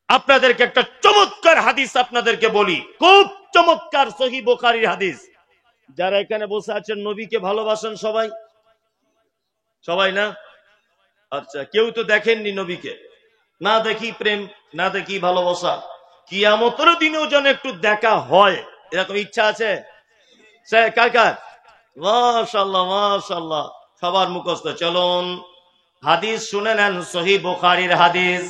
আপনাদেরকে একটা চমৎকার হাদিস আপনাদেরকে বলি, খুব চমৎকার সহিহ বুখারীর হাদিস। যারা এখানে বসে আছেন নবীকে ভালোবাসেন সবাই? সবাই না? আচ্ছা, কেউ তো দেখেননি নবীকে। না দেখি প্রেম, না দেখি ভালোবাসা, কিয়ামতের দিনেও যেন একটু দেখা হয়, এরকম ইচ্ছা আছে কার কার? মাশাআল্লাহ মাশাআল্লাহ, সবার মুখস্থ। চলুন হাদিস শুনে নেন, সহিহ বুখারীর হাদিস।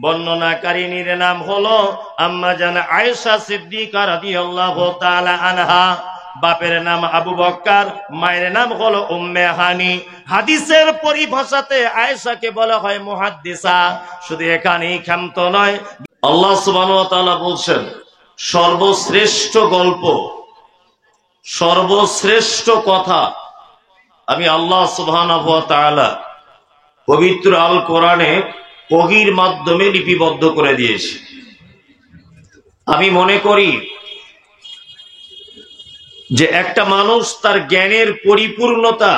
বর্ণনাকারিনীর নাম হলো আম্মা জান আয়েশা সিদ্দিকা রাদিয়াল্লাহু তাআলা আনহা। বাপের নাম আবু বকর, মায়ের নাম হলো উম্মে হানি। হাদিসের পরিভাষাতে আয়েশাকে বলা হয় মুহাদ্দিসা। শুধু এখানেই ক্ষান্ত নয়, আল্লাহ সুবহানাহু ওয়া তাআলা বলছেন সর্বশ্রেষ্ঠ গল্প, সর্বশ্রেষ্ঠ কথা আমি আল্লাহ সুবহানাহু ওয়া তাআলা পবিত্র আল কোরআনে ওহীর মাধ্যমে লিপিবদ্ধ করে দিয়েছি। আমি মনে করি যে একটা মানুষ তার জ্ঞানের পরিপূর্ণতা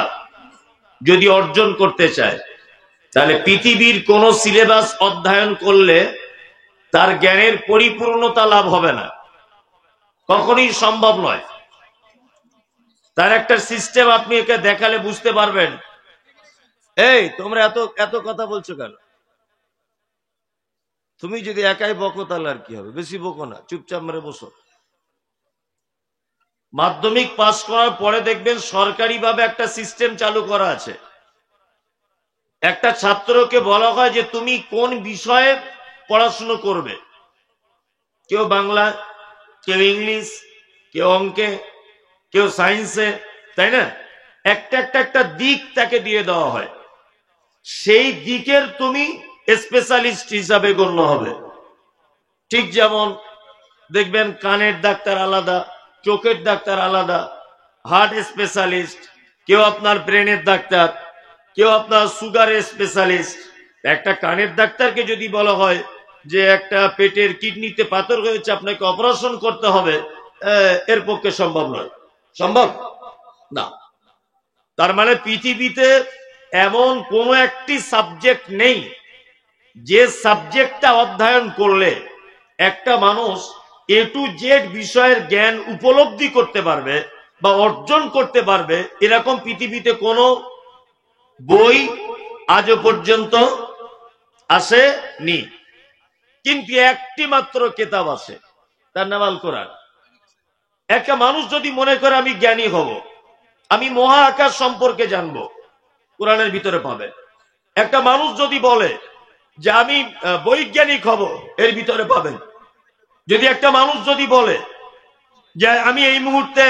যদি অর্জন করতে চায়, তাহলে পৃথিবীর কোন সিলেবাস অধ্যয়ন করলে তার জ্ঞানের পরিপূর্ণতা লাভ হবে না, কখনোই সম্ভব নয়। তার একটা সিস্টেম আপনি একে দেখালে বুঝতে পারবেন। এই তোমরা এত এত কথা বলছো কেন? তুমি যদি একাই বকো তাহলে আর কি হবে? বেশি বকো না, চুপচাপ মেরে বসো। মাধ্যমিক পাস করার পরে দেখবেন সরকারিভাবে একটা সিস্টেম চালু করা আছে। একটা ছাত্রকে বলা হয় যে তুমি কোন বিষয়ে পড়াশুনো করবে। কেউ বাংলা, কেউ ইংলিশ, কেউ অঙ্কে, কেউ সায়েন্সে, তাই না? একটা দিক তাকে দিয়ে দেওয়া হয়। সেই দিকের তুমি স্পেশালিস্ট হিসাবে গণ্য হবে। ঠিক যেমন দেখবেন কানের ডাক্তার আলাদা, চোখের ডাক্তার আলাদা, হার্ট স্পেশালিস্ট, কেউ আপনার ব্রেনের ডাক্তার, কেউ আপনার সুগারের স্পেশালিস্ট। একটা কানের ডাক্তারকে যদি বলা হয় যে একটা পেটের কিডনিতে পাথর হয়েছে, আপনাকে অপারেশন করতে হবে, এর পক্ষে সম্ভব নয়। সম্ভব না। তার মানে পৃথিবীতে এমন কোন একটি সাবজেক্ট নেই যে সাবজেক্টটা অধ্যয়ন করলে একটা মানুষ এ টু জেড বিষয়ের জ্ঞান উপলব্ধি করতে পারবে বা অর্জন করতে পারবে, এরকম পৃথিবীতে কোনো বই আজও পর্যন্ত আসেনি। কিন্তু একটি মাত্র কিতাব আছে, তার নাম আল কোরআন। একটা মানুষ যদি মনে করে আমি জ্ঞানী হব, আমি মহাকাশ সম্পর্কে জানবো, কোরআনের ভিতরে পাবে। একটা মানুষ যদি বলে যে আমি বৈজ্ঞানিক হব, এর ভিতরে পাবেন। যদি একটা মানুষ যদি বলে যে আমি এই মুহূর্তে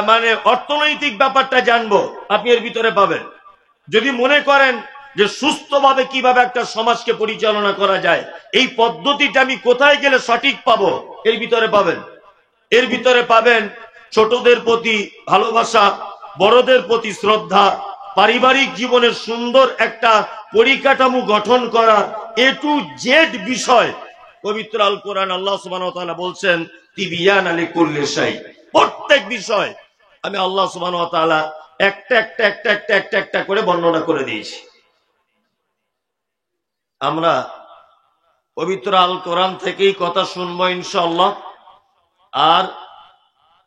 মানে অর্থনৈতিক ব্যাপারটা জানবো, আপনি এর ভিতরে পাবেন। যদি মনে করেন যে সুস্থভাবে কিভাবে একটা সমাজকে পরিচালনা করা যায়, এই পদ্ধতিটা আমি কোথায় গেলে সঠিক পাবো, এর ভিতরে পাবেন। এর ভিতরে পাবেন ছোটদের প্রতি ভালোবাসা, বড়দের প্রতি শ্রদ্ধা, পারিবারিক জীবনের সুন্দর একটা পরিকাঠামো গঠন করা, এ টু জেড বিষয় পবিত্র আল কোরআন আল্লাহ সুবহানাহু ওয়া তাআলা বলছেন তিবিয়ান লিকুল্লি শাই। প্রত্যেক বিষয় আমি আল্লাহ সুবহানাহু ওয়া তাআলা একটা করে বর্ণনা করে দিয়েছি। আমরা পবিত্র আল কোরআন থেকেই কথা শুনবো ইনশাআল্লাহ। আর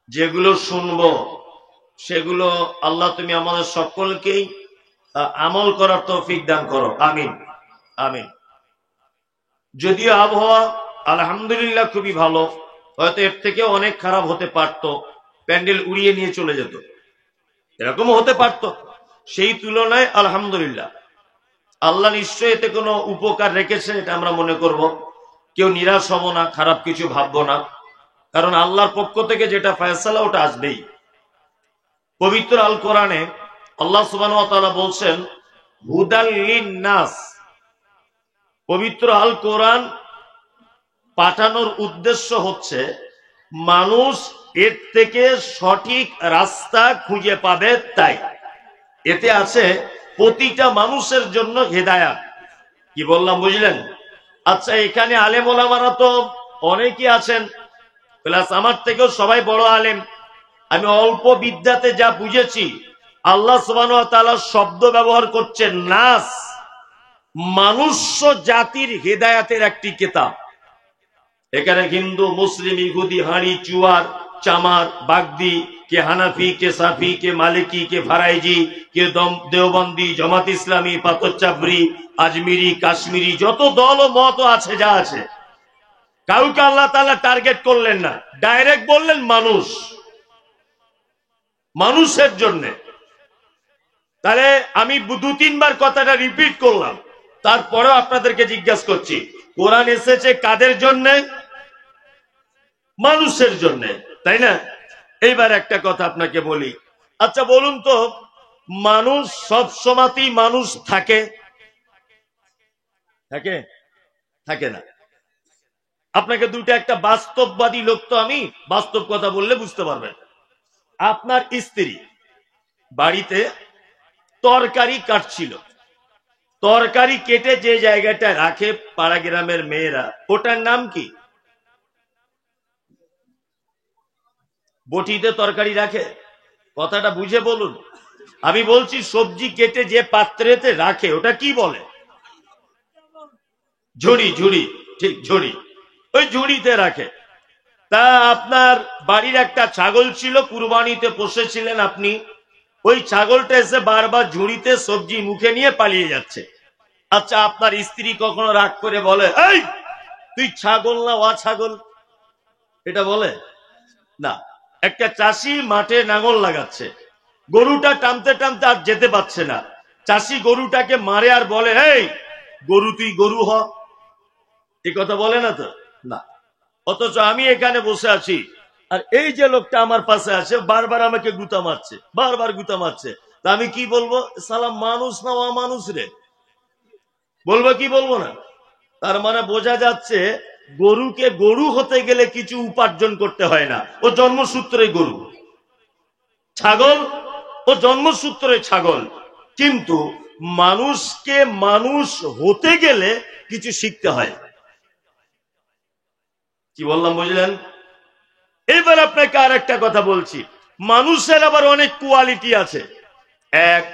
যেগুলো শুনবো সেগুলো আল্লাহ তুমি আমাদের সকলকেই আমল করার তৌফিক দান করো, আমিন আমিন। যদিও আবহাওয়া আলহামদুলিল্লাহ খুবই ভালো, হয়তো এর থেকে অনেক খারাপ হতে পারত, প্যান্ডেল উড়িয়ে নিয়ে চলে যেত, এরকমও হতে পারত। সেই তুলনায় আলহামদুলিল্লাহ আল্লাহ নিশ্চয়ই এতে কোনো উপকার রেখেছে, এটা আমরা মনে করব। কেউ নিরাশ হব না, খারাপ কিছু ভাববো না, কারণ আল্লাহর পক্ষ থেকে যেটা ফয়সালা ওটা আসবেই। পবিত্র আল কোরআনে আল্লাহ সুবহানাহু ওয়া তাআলা বলছেন হুদাল লিন-নাস। পবিত্র আল কোরআন পাঠানোর উদ্দেশ্য হচ্ছে মানুষ এর থেকে সঠিক রাস্তা খুঁজে পাবে, তাই এতে আছে প্রতিটা মানুষের জন্য হেদায়েত। কি বললাম বুঝলেন? আচ্ছা, এখানে আলেম ওলামারা তো অনেকেই আছেন, প্লাস আমার থেকেও সবাই বড় আলেম। আমি অল্প বিদ্যাতে যা বুঝেছি, আল্লাহ সুবহানাহু ওয়া তাআলা শব্দ ব্যবহার করছেন নাস, মানুষ্য জাতির হেদায়েতের একটি কিতাব। এখানে হিন্দু, মুসলিম, ইহুদি, হাঁড়ি, চুয়ার, চামার, বাগদি, কে হানাফি, কে সাফি, কে মালিকি, কে ফারাইজি, কে দেওবন্দি, জামাত ইসলামী, পাথরচাপড়ি, আজমিরি, কাশ্মীরি, যত দল ও মত আছে, যা আছে, কাউকে আল্লাহ তাআলা টার্গেট করলেন না, ডাইরেক্ট বললেন মানুষ, মানুষের জন্য। তাহলে আমি 2-3 বার কথাটা রিপিট করলাম, তারপরেও আপনাদেরকে জিজ্ঞাসা করছি, কোরআন এসেছে কাদের জন্য? মানুষের জন্য, তাই না? এইবার একটা কথা আপনাকে বলি, আচ্ছা বলুন তো, মানুষ সব সময়তেই মানুষ থাকে? থাকে? থাকে না। আপনাকে দুটো একটা বাস্তববাদী লোক, তো আমি বাস্তব কথা বললে বুঝতে পারবেন। আপনার স্ত্রী বাড়িতে তরকারি কাটছিল, তরকারি কেটে যে জায়গাটা রাখে পাড়া গ্রামের মেয়েরা, ওটার নাম কি? বটিতে তরকারি রাখে? কথাটা বুঝে বলুন। আমি বলছি সবজি কেটে যে পাত্রেতে রাখে ওটা কি বলে? ঝুড়ি। ঝুড়ি, ঠিক, ঝুড়ি। ওই ঝুড়িতে রাখে। তা আপনার বাড়ির একটা ছাগল ছিল, কুরবানিতে পোষেছিলেন আপনি, ওই ছাগলটা এসে বারবার ঝুড়িতে সবজি মুখে নিয়ে পালিয়ে যাচ্ছে। আচ্ছা, আপনার স্ত্রী কখনো রাগ করে বলে, এই তুই ছাগল না ওয়া ছাগল? এটা বলে না। একটা চাষি মাঠে নাঙল লাগাচ্ছে, গরুটা টানতে টানতে আর যেতে পারছে না, চাষি গরুটাকে মারে আর বলে, এই গরু তুই গরু হ, এই কথা বলে না তো? না। অথচ আমি এখানে বসে আছি, আর এই যে লোকটা আমার পাশে আছে বারবার আমাকে গুতা মারছে, বারবার গুতা মারছে, তা আমি কি বলবো? সালাম মানুষ না অমানুষ রে, বলবো কি বলবো না? তার মানে বোঝা যাচ্ছে গরুকে গরু হতে গেলে কিছু উপার্জন করতে হয় না, ও জন্মসূত্রে গরু। ছাগল ও জন্মসূত্রে ছাগল, কিন্তু মানুষকে মানুষ হতে গেলে কিছু শিখতে হয়। কি বললাম বুঝলেন? এবার আপনাকে আর একটা কথা বলছি, মানুষের আবার অনেক কোয়ালিটি আছে। এক,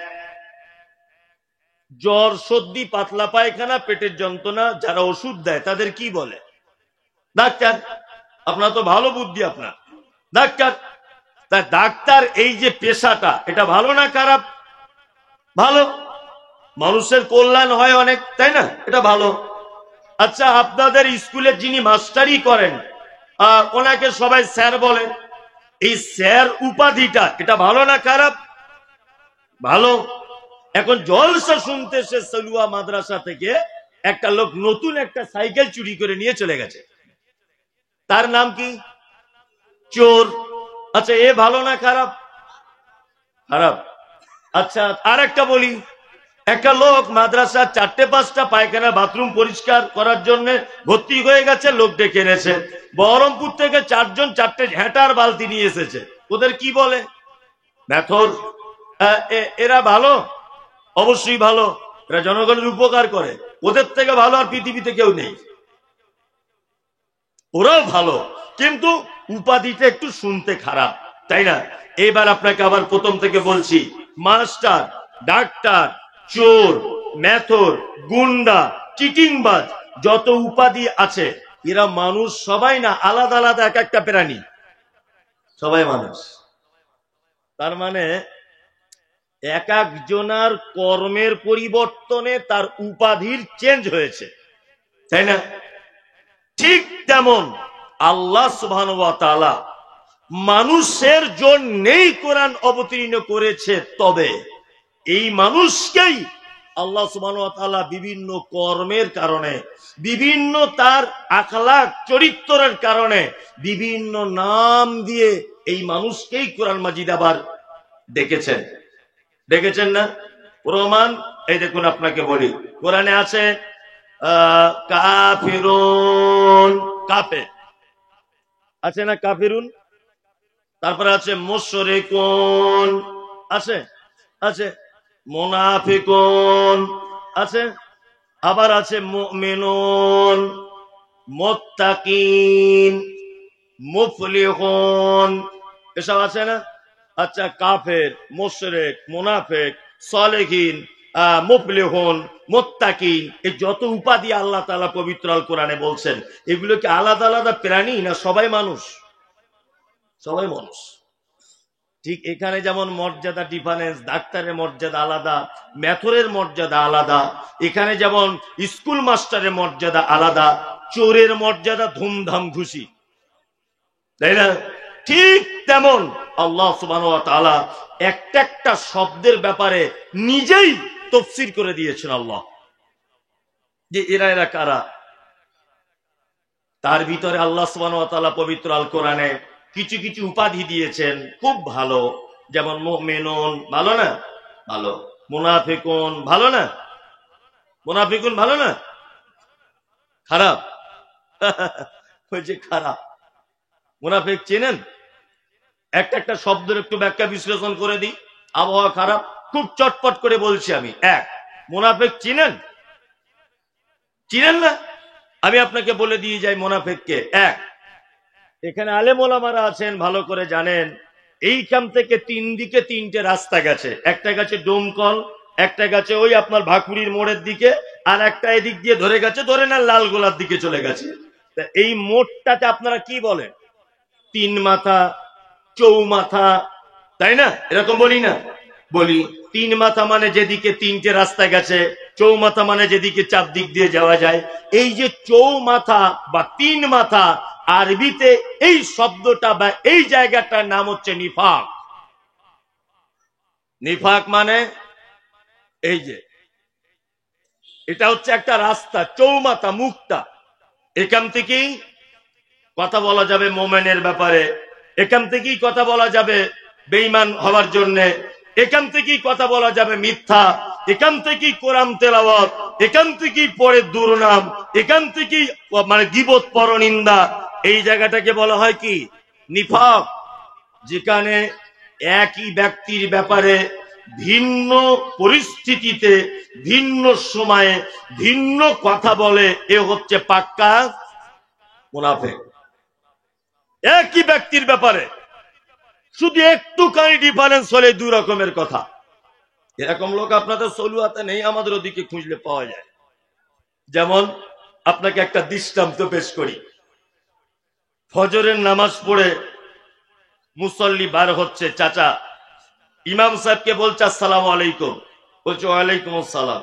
জ্বর, সর্দি, পাতলা পায়খানা, পেটের যন্ত্রণা, যারা ওষুধ দেয় তাদের কি বলে? ডাক্তার। আপনার তো ভালো বুদ্ধি, আপনার ডাক্তার। তা ডাক্তার এই যে পেশাটা, এটা ভালো না খারাপ? ভালো, মানুষের কল্যাণ হয় অনেক, তাই না? এটা ভালো। আচ্ছা, আপনাদের স্কুলে যিনি মাস্টারি করেন, ওনাকে সবাই স্যার বলেন, এই স্যার উপাধিটা এটা ভালো না খারাপ? ভালো। এখন জলসা শুনতে সে সালুয়া মাদ্রাসা থেকে একটা লোক নতুন একটা সাইকেল চুরি করে নিয়ে চলে গেছে, তার নাম কি? চোর। আচ্ছা, এ ভালো না খারাপ? খারাপ। আচ্ছা, আর একটা বলি, একটা লোক মাদ্রাসার 4-5টা পায়খানা বাথরুম পরিষ্কার করার জন্য ভর্তি হয়ে গেছে, লোক ডেকে এনেছে, বহরমপুর থেকে 4জন 4টে ঝেঁটার বালতি নিয়ে এসেছে, ওদের কি বলে? মেথর। এরা ভালো? অবশ্যই ভালো, এরা জনগণের উপকার করে, ওদের থেকে ভালো আর পৃথিবীতে কেউ নেই, ওরাও ভালো, কিন্তু উপাধিটা একটু শুনতে খারাপ, তাই না? এবার আপনাকে আবার প্রথম থেকে বলছি, মাস্টার, ডাক্তার, চোর, মেথর, গুন্ডা, চিটিংবাজ, যত উপাধি আছে, এরা মানুষ সবাই না, আলাদা আলাদা এক একটা প্রাণী, সবাই মানুষ। তার মানে এক একজনার কর্মের পরিবর্তনে তার উপাধির চেঞ্জ হয়েছে, তাই না? ঠিক তেমন আল্লাহ সুবহানাহু ওয়া তাআলা মানুষের জন্যই কোরআন অবতীর্ণ করেছে, তবে এই মানুষকেই আল্লাহ সুবহানাহু ওয়া তাআলা বিভিন্ন কর্মের কারণে, বিভিন্ন তার আখলাক চরিত্রের কারণে বিভিন্ন নাম দিয়ে এই মানুষকেই কোরআন মাজিদ আবার ডেকেছেন। দেখেছেন না? প্রমাণ এই দেখুন, আপনাকে বলি, কোরআনে আছে কাফিরুন, কাফের আছে না? কাফিরুন। তারপরে আছে মুশরিকুন, আছে আছে। মুনাফিকুন আছে, আবার আছে মুমিনুন, মুত্তাকিন, মুফলিহুন, এসব আছে না? আচ্ছা, কাফের, মুশরিক, মুনাফিক, সালেহিন, মুফলিহুন, মুত্তাকিন, এই যত উপাধি আল্লাহ তাআলা পবিত্র আল কোরআনে বলছেন, এগুলো কি আলাদা আলাদা প্রাণী না সবাই মানুষ? সবাই মানুষ। ঠিক এখানে যেমন মর্যাদা ডিফারেন্স, ডাক্তারের মর্যাদা আলাদা, মেথরের মর্যাদা আলাদা, এখানে যেমন স্কুল মাস্টারের মর্যাদা আলাদা, চোরের মর্যাদা ধুমধাম খুশি, তাই না? ঠিক তেমন আল্লাহ সুবহানাহু ওয়া তাআলা একটা একটা শব্দের ব্যাপারে নিজেই তাফসীর করে দিয়েছেন আল্লাহ, যে এরা এরা কারা। তার ভিতরে আল্লাহ সুবহানাহু ওয়া তাআলা পবিত্র আল কোরআনে কিছু কিছু উপাধি দিয়েছেন খুব ভালো, যেমন মুমিনুন ভালো না? ভালো। মুনাফিকুন ভালো না? মুনাফিকুন ভালো না? খারাপ? হয়েছে খারাপ। মুনাফিক চেনেন? একটা একটা শব্দের একটু ব্যাখ্যা বিশ্লেষণ করে দিই। আবহাওয়া খারাপ, খুব চটপট করে বলছি আমি। এক, মুনাফিক চিনেন? চিনেন না? আমি আপনাকে বলে দিয়ে যাই মুনাফিককে। এক, এখানে আলেম ওলামারা আছেন, ভালো করে জানেন, এইখান থেকে তিন দিকে তিনটে রাস্তা গেছে। একটা গেছে ডোমকল, একটা গেছে ওই আপনার ভাকুড়ির মোড়ের দিকে, আর একটা এদিক দিয়ে ধরে গেছে, ধরে না লালগোলার দিকে চলে গেছে। এই মোড়টাতে আপনারা কি বলেন? তিন মাথা, চৌমাথা, তাই না? এরকম বলি না? বলি। তিন মাথা মানে যেদিকে তিনটে রাস্তা গেছে, চৌমাথা মানে যেদিকে চার দিক দিয়ে যাওয়া যায়। এই যে চৌমাথা বা তিন মাথা, আরবিতে এই শব্দটা বা এই জায়গাটার নাম হচ্ছে নিফাক। নিফাক মানে এই যে এটা হচ্ছে একটা রাস্তা, চৌমাথা, মুখটা। এখান থেকেই কথা বলা যাবে মোমেনের ব্যাপারে, এখান থেকেই কথা বলা যাবে বেঈমান হওয়ার জন্য, এখান থেকেই কথা বলা যাবে মিথ্যা, এখান থেকেই কোরআন তেলাওয়াত, এখান থেকেই পড়ে দুর্নাম, এখান থেকেই মানে গীবত পরনিন্দা। এই জায়গাটাকে বলা হয় কি? নিফাক। যেখানে একই ব্যক্তির ব্যাপারে ভিন্ন পরিস্থিতিতে, ভিন্ন সময়ে ভিন্ন কথা বলে, এ হচ্ছে পাক্কা মুনাফিক। একই ব্যক্তির ব্যাপারে শুধু একটুখানি ডিফারেন্স হলে দুই রকমের কথা। এরকম লোক আপনাদের সলুয়াতে নেই, আমাদের ওদিকে খুঁজলে পাওয়া যায়। যেমন আপনাকে একটা দৃষ্টান্ত পেশ করি। ফজরের নামাজ পড়ে মুসল্লি বার হচ্ছে, চাচা ইমাম সাহেবকে বলছে আসসালামু আলাইকুম, বলছে ওয়ালাইকুম আসসালাম।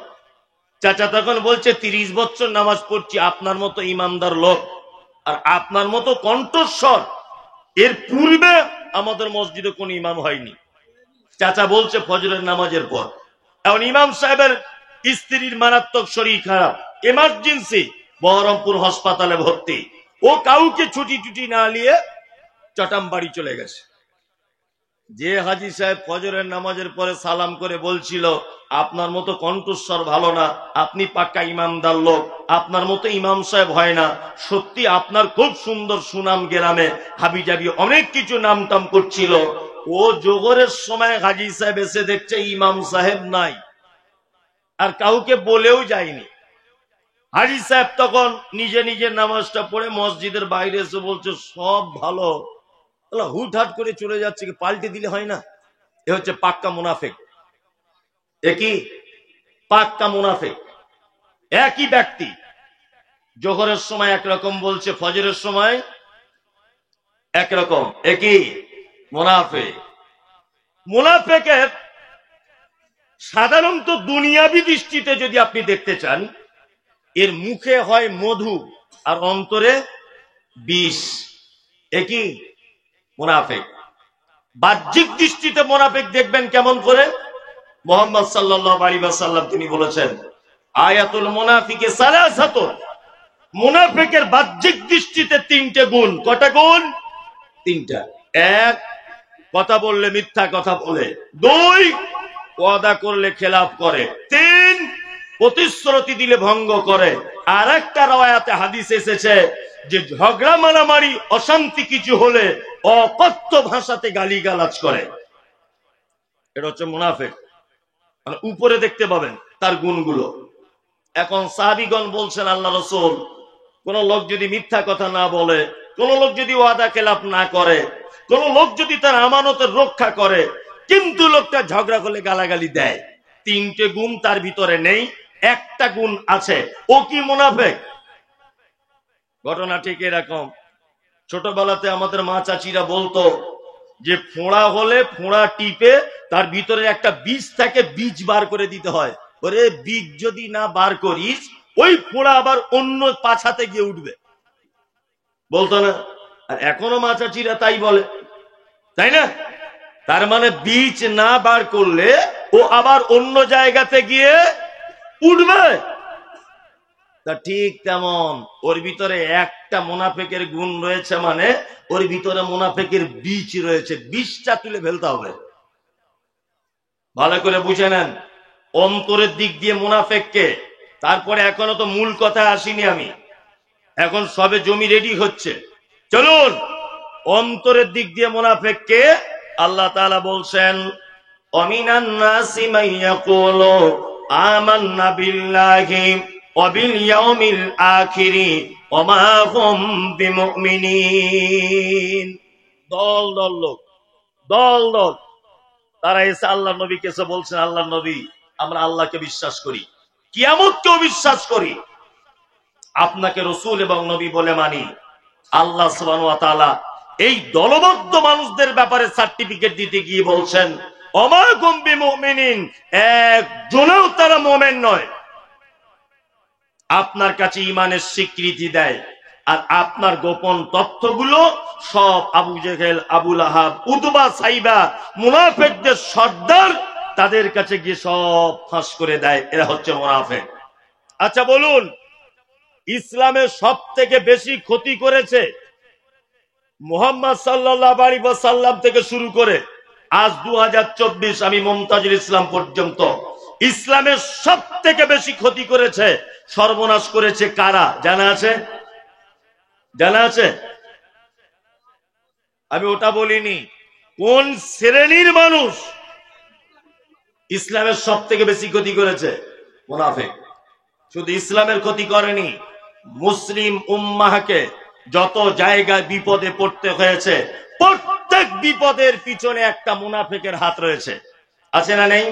চাচা তখন বলছে 30 বছর নামাজ পড়ছি, আপনার মতো ইমানদার লোক আর আপনার মতো কণ্ঠস্বর এর পূর্বে আমাদের মসজিদে কোন ইমাম হয়নি। চাচা বলছে ফজরের নামাজের পর। এখন ইমাম সাহেবের স্ত্রীর মারাত্মক শরীর খারাপ, এমার্জেন্সি, বহরমপুর হাসপাতালে ভর্তি। ও কাউকে ছুটি টুটি না নিয়ে চটাম বাড়ি চলে গেছে। যে হাজি সাহেব ফজরের নামাজের পরে সালাম করে বলছিল আপনার মতো কণ্ঠস্বর ভালো না, আপনি পাক্কা ইমানদার লোক, আপনার মতো ইমাম সাহেব হয় না, সত্যি আপনার খুব সুন্দর সুনাম গ্রামে হাবিজাবি অনেক কিছু নাম টাম করছিল। ও জোহরের সময় হাজি সাহেব এসে দেখছে ইমাম সাহেব নাই, আর কাউকে বলেও যায়নি। হাজি সাহেব তখন নিজে নিজে নামাজটা পড়ে মসজিদের বাইরে এসে বলছে সব ভালো, হুটহাট করে চলে যাচ্ছে, পাল্টে দিলে হয় না? এ হচ্ছে পাক্কা মুনাফিক। একই পাক্কা মুনাফিক। একই ব্যক্তি জোহরের সময় একরকম বলছে, ফজরের সময় একরকম। একই মুনাফিক। মুনাফিকের সাধারণত দুনিয়াবি দৃষ্টিতে যদি আপনি দেখতে চান, এর মুখে হয় মধু আর অন্তরে বিষ। একই মুনাফিক। বাহ্যিক দৃষ্টিতে মুনাফিক দেখবেন কেমন করে? মুহাম্মদ সাল্লাল্লাহু আলাইহি ওয়াসাল্লাম তিনি বলেছেন আয়াতুল মুনাফিকে সালাসাতুন, মুনাফিকের বাহ্যিক দৃষ্টিতে তিনটে গুণ। কটা গুণ? তিনটা। এক, কথা বললে মিথ্যা কথা বলে। দুই, ওয়াদা করলে খেলাফ করে। তিন, প্রতিশ্রুতি দিলে ভঙ্গ করে। আর একটা রাওয়ায়াতে হাদিস এসেছে যে ঝগড়া মারামারি অশান্তি কিছু হলে অকথ্য ভাষাতে গালিগালাজ করে। এটা হচ্ছে মুনাফিক। মানে উপরে দেখতে পাবেন তার গুণগুলো। এখন সাহাবীগণ বলছেন আল্লাহ রাসূল, কোন লোক যদি মিথ্যা কথা না বলে, কোন লোক যদি ওয়াদা খেলাফ না করে, কোন লোক যদি তার আমানতের রক্ষা করে, কিন্তু লোকটা ঝগড়া করলে গালাগালি দেয়, তিনটে গুণ তার ভিতরে নেই, একটা গুণ আছে, ও কি মুনাফেক। ঘটনা ঠিক এরকম, ছোটবেলাতে আমাদের মা চাচিরা বলতো যে ফোঁড়া হলে ফোঁড়া টিপে তার ভিতরে একটা বীজ থাকে, বীজ বার করে দিতে হয়। ওরে বীজ যদি না বার করিস ওই ফোঁড়া আবার অন্য পাছাতে গিয়ে উঠবে, বলতো না? আর এখনো মা চাচিরা তাই বলে, তাই না? তার মানে বীজ না বার করলে ও আবার অন্য জায়গাতে গিয়ে উঠবে। তা ঠিক তেমন ওর ভিতরে একটা মুনাফিকের গুণ রয়েছে, মানে ওর ভিতরে মুনাফিকের বীজ রয়েছে, বীজটা তুলে ফেলতে হবে। ভালো করে বুঝে নেন অন্তরের দিক দিয়ে মুনাফিককে। তারপরে এখনো তো মূল কথা আসিনি আমি, এখন সবে জমি রেডি হচ্ছে। চলুন অন্তরের দিক দিয়ে মুনাফিককে আল্লাহ তাআলা বলছেন, অমিনান নাসি মাইয়াকুলু আমান্না বিল্লাহি ওয়া বিল ইয়াউমিল আখিরি ওয়া মা হুম বিমুমিনিন। দল দল লোক, দল দল তারা এসে আল্লাহ নবীকে এসে বলছেন, আল্লাহ নবী আমরা আল্লাহকে বিশ্বাস করি, কিয়ামতকেও বিশ্বাস করি, আপনাকে রসূল এবং নবী বলে মানি। আল্লাহ সুবহানাহু ওয়া তাআলা এই দলবদ্ধ মানুষদের ব্যাপারে সার্টিফিকেট দিতে গিয়ে বলছেন, ওমা হুম বিমুমিনিন, একজনও তারা মুমিন নয়। আপনার কাছে ঈমানের স্বীকৃতি দেয় আর আপনার গোপন তথ্যগুলো সব আবু জেহেল, আবু লাহাব, উতবা, সাইবা, মুনাফিকদের সর্দার, তাদের কাছে গিয়ে সব ফাঁস করে দেয়। এরা হচ্ছে মুনাফিক। আচ্ছা বলুন, ইসলামের সব থেকে বেশি ক্ষতি করেছে মুহাম্মদ সাল্লাল্লাহু আলাইহি ওয়াসাল্লাম থেকে শুরু করে আজ 2024 আমি মুমতাজুল ইসলাম পর্যন্ত ইসলামের সব থেকে বেশি ক্ষতি করেছে, সর্বনাশ করেছে কারা জানা আছে? জানা আছে? আমি ওটা বলিনি, কোন শ্রেণীর মানুষ ইসলামের সব থেকে বেশি ক্ষতি করেছে? মুনাফিক। শুধু ইসলামের ক্ষতি করেনি, মুসলিম উম্মাহকে যত জায়গায় বিপদে পড়তে হয়েছে প্রত্যেক বিপদের পিছনে একটা মুনাফিকের হাত রয়েছে, আছে না নেই?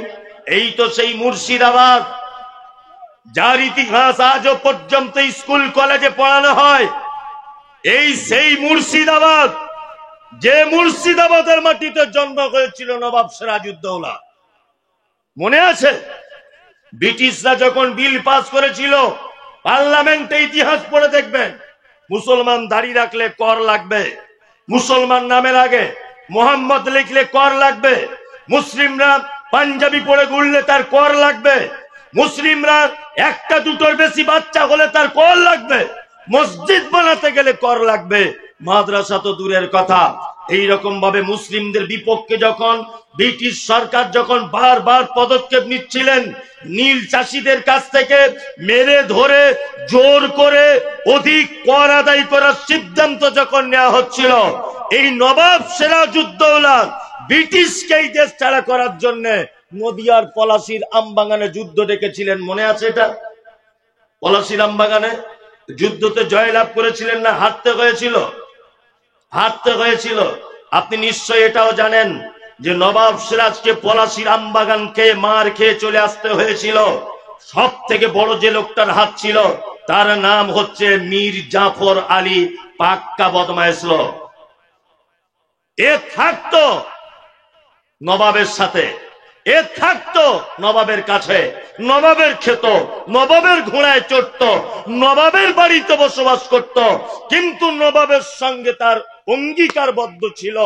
এই তো সেই মুর্শিদাবাদ যার ইতিহাস আজও পর্যন্ত স্কুল কলেজে পড়ানো হয়। এই সেই মুর্শিদাবাদ, যে মুর্শিদাবাদের মাটিতে জন্ম হয়েছিল নবাব সিরাজউদ্দৌলা। মনে আছে ব্রিটিশরা যখন বিল পাস করেছিল, পার্লামেন্টে ইতিহাস পড়ে দেখবেন, মুসলমান দাড়ি রাখলে কর লাগবে, মুসলমান নামের আগে মোহাম্মদ লিখলে কর লাগবে, মুসলিমরা পাঞ্জাবি পরে ঘুরলে তার কর লাগবে, মুসলিমরা একটা দুটোর বেশি বাচ্চা হলে তার কর লাগবে, মসজিদ বানাতে গেলে কর লাগবে, মাদ্রাসা তো দূরের কথা। এইরকম ভাবে মুসলিমদের বিপক্ষে যখন ব্রিটিশ সরকার যখন বারবার পদক্ষেপ নিচ্ছিলেন, নীল চাষীদের কাছ থেকে মেরে ধরে জোর করে অধিক কর আদায় করার সিদ্ধান্ত যখন নেওয়া হচ্ছিল, এই নবাব সিরাজউদ্দৌলা ব্রিটিশকে এই দেশ ছাড়া করার জন্য নদিয়ার পলাশীর আমবাগানে যুদ্ধ ডেকেছিলেন। মনে আছে এটা? পলাশীর আমবাগানে যুদ্ধতে জয়লাভ করেছিলেন না হারতে হয়েছিল? হারতে হয়েছিল। আপনি নিশ্চয় এটাও জানেন যে নবাব সিরাজকে পলাশীর আমবাগান খেয়ে মার খেয়ে চলে আসতে হয়েছিল। সব থেকে বড় যে লোকটার হাত ছিল তার নাম হচ্ছে মীর জাফর আলী, পাক্কা বদমাইশ লোক। এ থাকতো নবাবের সাথে, এ থাকতো নবাবের কাছে, নবাবের খেত, নবাবের ঘোড়ায় চড়ত, নবাবের বাড়িতে বসবাস করত, কিন্তু নবাবের সঙ্গে তার অঙ্গীকারবদ্ধ ছিল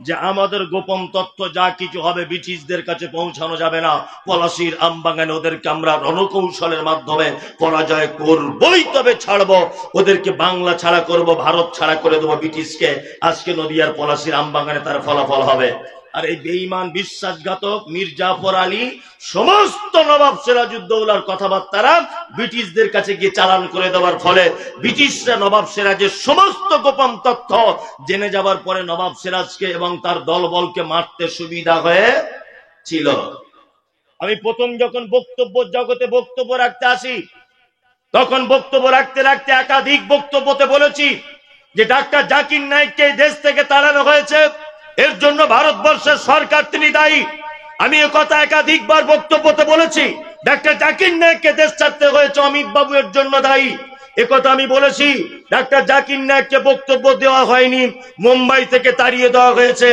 যে আমাদের গোপন তথ্য যা কিছু হবে ব্রিটিশদের কাছে পৌঁছানো যাবে না। পলাশীর আমবাগানে ওদেরকে আমরা রণকৌশলের মাধ্যমে পরাজয় করবই, তবে ছাড়বো ওদেরকে, বাংলা ছাড়া করব, ভারত ছাড়া করে দেবো ব্রিটিশকে। আজকে নদিয়ার পলাশীর আমবাগানে তার ফলাফল হবে। আর এই বেঈমান বিশ্বাসঘাতক মীর জাফর আলী সমস্ত নবাব সিরাজউদ্দৌলার কথাবার্তারা ব্রিটিশদের কাছে গিয়ে চালান করে দেওয়ার ফলে ব্রিটিশরা নবাব সিরাজের সমস্ত গোপন তথ্য জেনে যাবার পরে নবাব সিরাজকে এবং তার দলবলকে মারতে সুবিধা হয়েছিল। আমি প্রথম যখন বক্তব্য জগতে বক্তব্য রাখতে আসি, তখন বক্তব্য রাখতে রাখতে একাধিক বক্তব্যতে বলেছি যে ডাক্তার জাকির নায়েককে দেশ থেকে তাড়ানো হয়েছে, এর জন্য ভারতবর্ষের সরকার তিনি দায়ী। আমি এ কথা একাধিকবার বক্তব্যতে বলেছি। ডাক্তার জাকির নায়েককে দেশ ছাড়তে হয়েছে অমিত বাবু এর জন্য দায়ী, একথা আমি বলেছি। ডাক্তার জাকির নায়েককে বক্তব্য দেওয়া হয়নি, মুম্বাই থেকে তাড়িয়ে দেওয়া হয়েছে,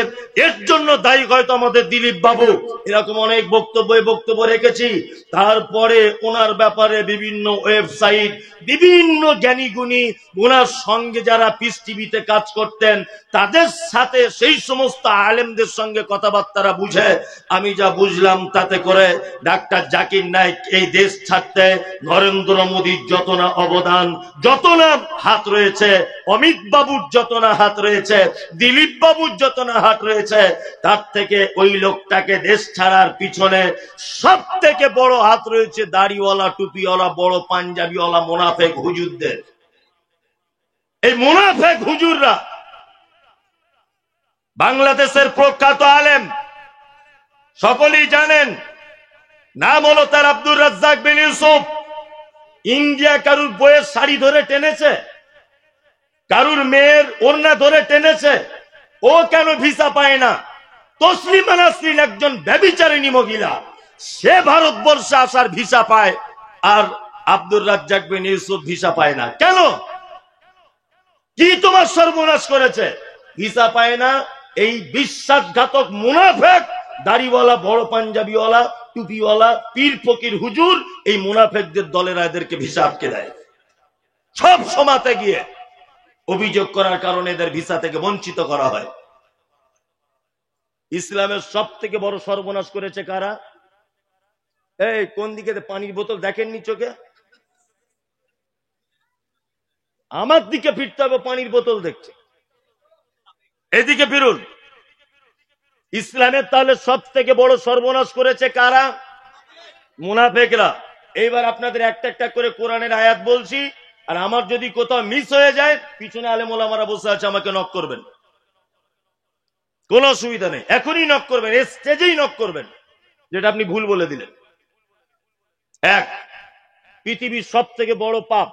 এর জন্য দায়ী হয়তো আমাদের দিলীপ বাবু। এরকম অনেক বক্তব্য রেখেছি। তারপরে ওনার ব্যাপারে বিভিন্ন ওয়েবসাইট, বিভিন্ন জ্ঞানীগুণী, ওনার সঙ্গে যারা পিস টিভিতে কাজ করতেন, তাদের সাথে সেই সমস্ত আলেমদের সঙ্গে কথাবার্তা বুঝে আমি যা বুঝলাম, তাতে করে ডাক্তার জাকির নায়েক এই দেশ ছাড়তে নরেন্দ্র মোদীর যত না অবদান, যত না হাত রয়েছে, অমিত বাবুর যত না হাত রয়েছে, দিলীপ বাবুর যত না হাত রয়েছে, তার থেকে ওই লোকটাকে দেশ ছাড়ার পিছনে সব থেকে বড় হাত রয়েছে দাড়িওয়ালা, টুপিওয়ালা, বড় পাঞ্জাবিওয়ালা মুনাফেক হুজুরদের। এই মুনাফেক হুজুররা বাংলাদেশের প্রখ্যাত আলেম, সকলেই জানেন, নাম হলো তার আব্দুর রাজ্জাক বিন ইউসুফ। ইন্ডিয়া কারুর বইয়ের শাড়ি ধরে টেনেছে, কারুর মেয়ের ওড়না ধরে টেনেছে, ও কেন ভিসা পায় না? তসলিমা নাসরিন একজন ব্যভিচারিণী মহিলা, সে ভারতবর্ষে আসার ভিসা পায়, আর আব্দুর রাজ্জাক বিন ইউসুফ ভিসা পায় না। কেন? কি তোমার সর্বনাশ করেছে? ভিসা পায় না এই বিশ্বাসঘাতক মুনাফেক, দাড়িওয়ালা, বড় পাঞ্জাবিওয়ালা, টুপিওয়ালা, পীর ফকির হুজুর, এই মুনাফেকদের দলেরা এদেরকে ভিসা আটকে দেয়। সব সমাতে গিয়ে অভিযোগ করার কারণে এদের ভিসা থেকে বঞ্চিত করা হয়। ইসলামের সব থেকে বড় সর্বনাশ করেছে কারা? এই কোন দিকে পানির বোতল দেখেননি চোখে? আমার দিকে ফিরতে হবে, পানির বোতল দেখছে, এদিকে ফিরুন। ইসলামের তাহলে সব থেকে বড় সর্বনাশ করেছে কারা? মুনাফেকরা। এইবার আপনাদের একটা একটা করে কোরআনের আয়াত বলছি, আর আমার যদি কোথাও মিস হয়ে যায়, পিছনে আলেম ওলামারা বসে আছে, আমাকে নক করবেন, কোনো অসুবিধা নেই, এখনই নক করবেন, স্টেজেই নক করবেন যেটা আপনি ভুল বলে দিলেন। এক, পৃথিবীর সব থেকে বড় পাপ,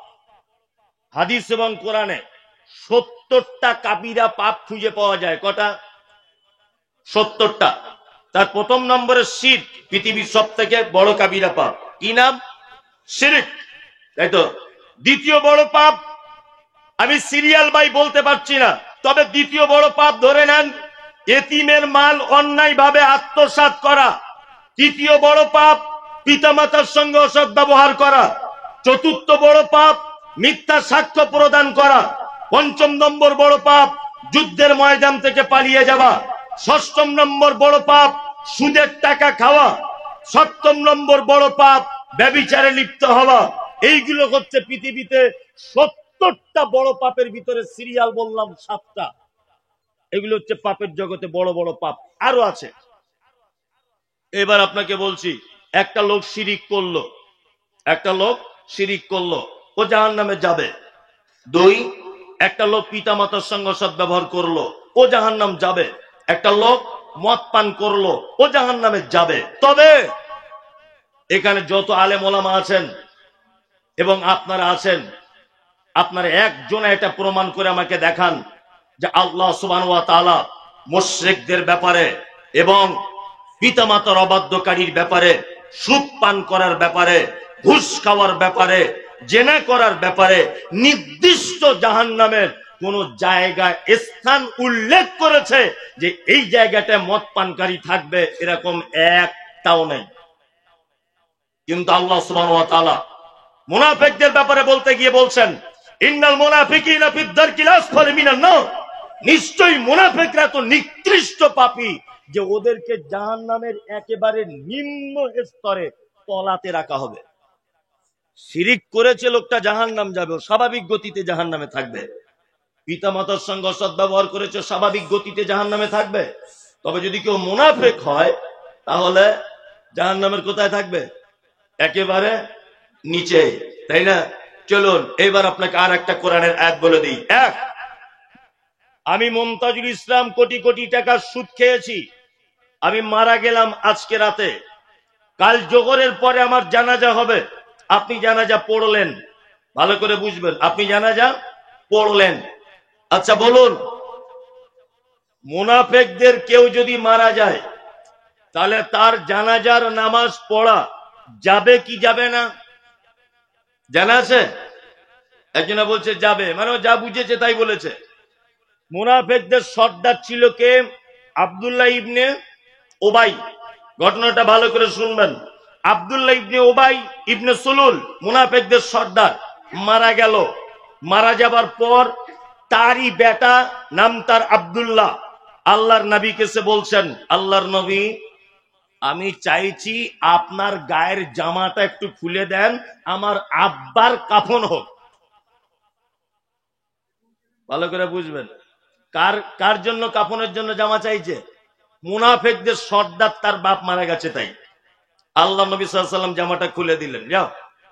হাদিস এবং কোরআনে 70টা কাবিরা পাপ খুঁজে পাওয়া যায়। কটা? 70টা। তার প্রথম নম্বরে শিরক, পৃথিবীর সব থেকে বড় কাবিরা পাপ। কি নাম? শিরক, তাই তো? দ্বিতীয় বড় পাপ, আমি সিরিয়াল বাই বলতে পারছি না, তবে দ্বিতীয় বড় পাপ ধরে নেন, এতিমের মাল অন্যায় ভাবে আত্মসাৎ করা। তৃতীয় বড় পাপ, পিতামাতার সঙ্গে অসৎ ব্যবহার করা। চতুর্থ বড় পাপ, মিথ্যা সাক্ষ্য প্রদান করা। পঞ্চম নম্বর বড় পাপ, যুদ্ধের ময়দান থেকে পালিয়ে যাওয়া। ষষ্ঠম নম্বর বড় পাপ, সুদের টাকা খাওয়া। সপ্তম নম্বর বড় পাপ, ব্যভিচারে লিপ্ত হওয়া। এইগুলো হচ্ছে পৃথিবীতে 70টা বড় পাপের ভিতরে সিরিয়াল বললাম 7টা। এগুলো হচ্ছে পাপের জগতে বড় বড় পাপ, আরো আছে। এবার আপনাকে বলছি, একটা লোক শিরিক করলো, একটা লোক শিরিক করলো, ও জাহান্নামে যাবে। 2, একটা লোক পিতামাতার সঙ্গে সদ্ব্যবহার করলো, ও জাহান্নাম যাবে। একটা লোক মদ পান করলো, ও জাহান্নামে যাবে। তবে এখানে যত আলেম ওলামা আছেন এবং আপনারা আছেন, আপনারা একজন এটা প্রমাণ করে আমাকে দেখান যে আল্লাহ সুবহানাহু ওয়া তাআলা মুশরিকদের ব্যাপারে এবং পিতামাতার অবাধ্যকারীর ব্যাপারে, সুদ পান করার ব্যাপারে, ঘুষ খাওয়ার ব্যাপারে, জেনা করার ব্যাপারে নির্দিষ্ট জাহান্নামের কোন জায়গায় স্থান উল্লেখ করেছে যে এই জায়গাটায় মদ পানকারী থাকবে, এরকম একটাও নেই। কিন্তু আল্লাহ সুবহানাহু ওয়া তাআলা মুনাফিকদের ব্যাপারে বলতে গিয়ে বলছেন, ইন্নাল মুনাফিকিনা ফিদ দারকিল আসফালি মিনান নার। নিশ্চয়ই মুনাফিকরা তো নিকৃষ্ট পাপী, যে ওদেরকে জাহান্নামের একেবারে নিম্ন স্তরে তলাতে রাখা হবে। শিরিক করেছে লোকটা, জাহান্নাম যাবে, স্বাভাবিক গতিতে জাহান্নামে থাকবে। পিতামাতার সঙ্গে অসদ্ব্যবহার করেছে, স্বাভাবিক গতিতে জাহান্নামে থাকবে। তবে যদি কেউ মুনাফিক হয়, তাহলে জাহান্নামের কোথায় থাকবে? একেবারে নিচে, তাই না? চলুন এবার আপনাকে আর একটা কোরআনের আয়াত বলে দিই। এক, আমি মুমতাজুল ইসলাম কোটি কোটি টাকার সুদ খেয়েছি, আমি মারা গেলাম আজকে রাতে, কাল জোহরের পরে আমার জানাজা হবে। আপনি জানাজা পড়লেন, ভালো করে বুঝবেন, আপনি জানাজা পড়লেন। আচ্ছা বলুন, মুনাফিকদের কেউ যদি মারা যায়, তাহলে তার জানাজার নামাজ পড়া যাবে কি যাবে না জানা আছে? একজনা বলছে যাবে, মানে যা বুঝেছে তাই বলেছে। মুনাফিকদের সর্দার ছিল কে? আব্দুল্লাহ ইবনে ওবাই। ঘটনাটা ভালো করে শুনবেন। আব্দুল্লাহ ইবনে ওবাই ইবনে সুলুল মুনাফিকদের সর্দার মারা গেল। মারা যাবার পর তারই বেটা, নাম তার আব্দুল্লাহ, আল্লাহর নবীকে সে বলছেন, আল্লাহর নবী আমি চাইছি আপনার গায়ের জামাটা একটু খুলে দেন, আমার আব্বার কাফন হোক। ভালো করে বুঝবেন, কার কার জন্য কাফনের জন্য জামা চাইছে? মুনাফিকদের সর্দার, তার বাপ মারা গেছে তাই। আল্লাহ নবী সাল্লাল্লাহু আলাইহি ওয়াসাল্লাম জামাটা খুলে দিলেন, যাও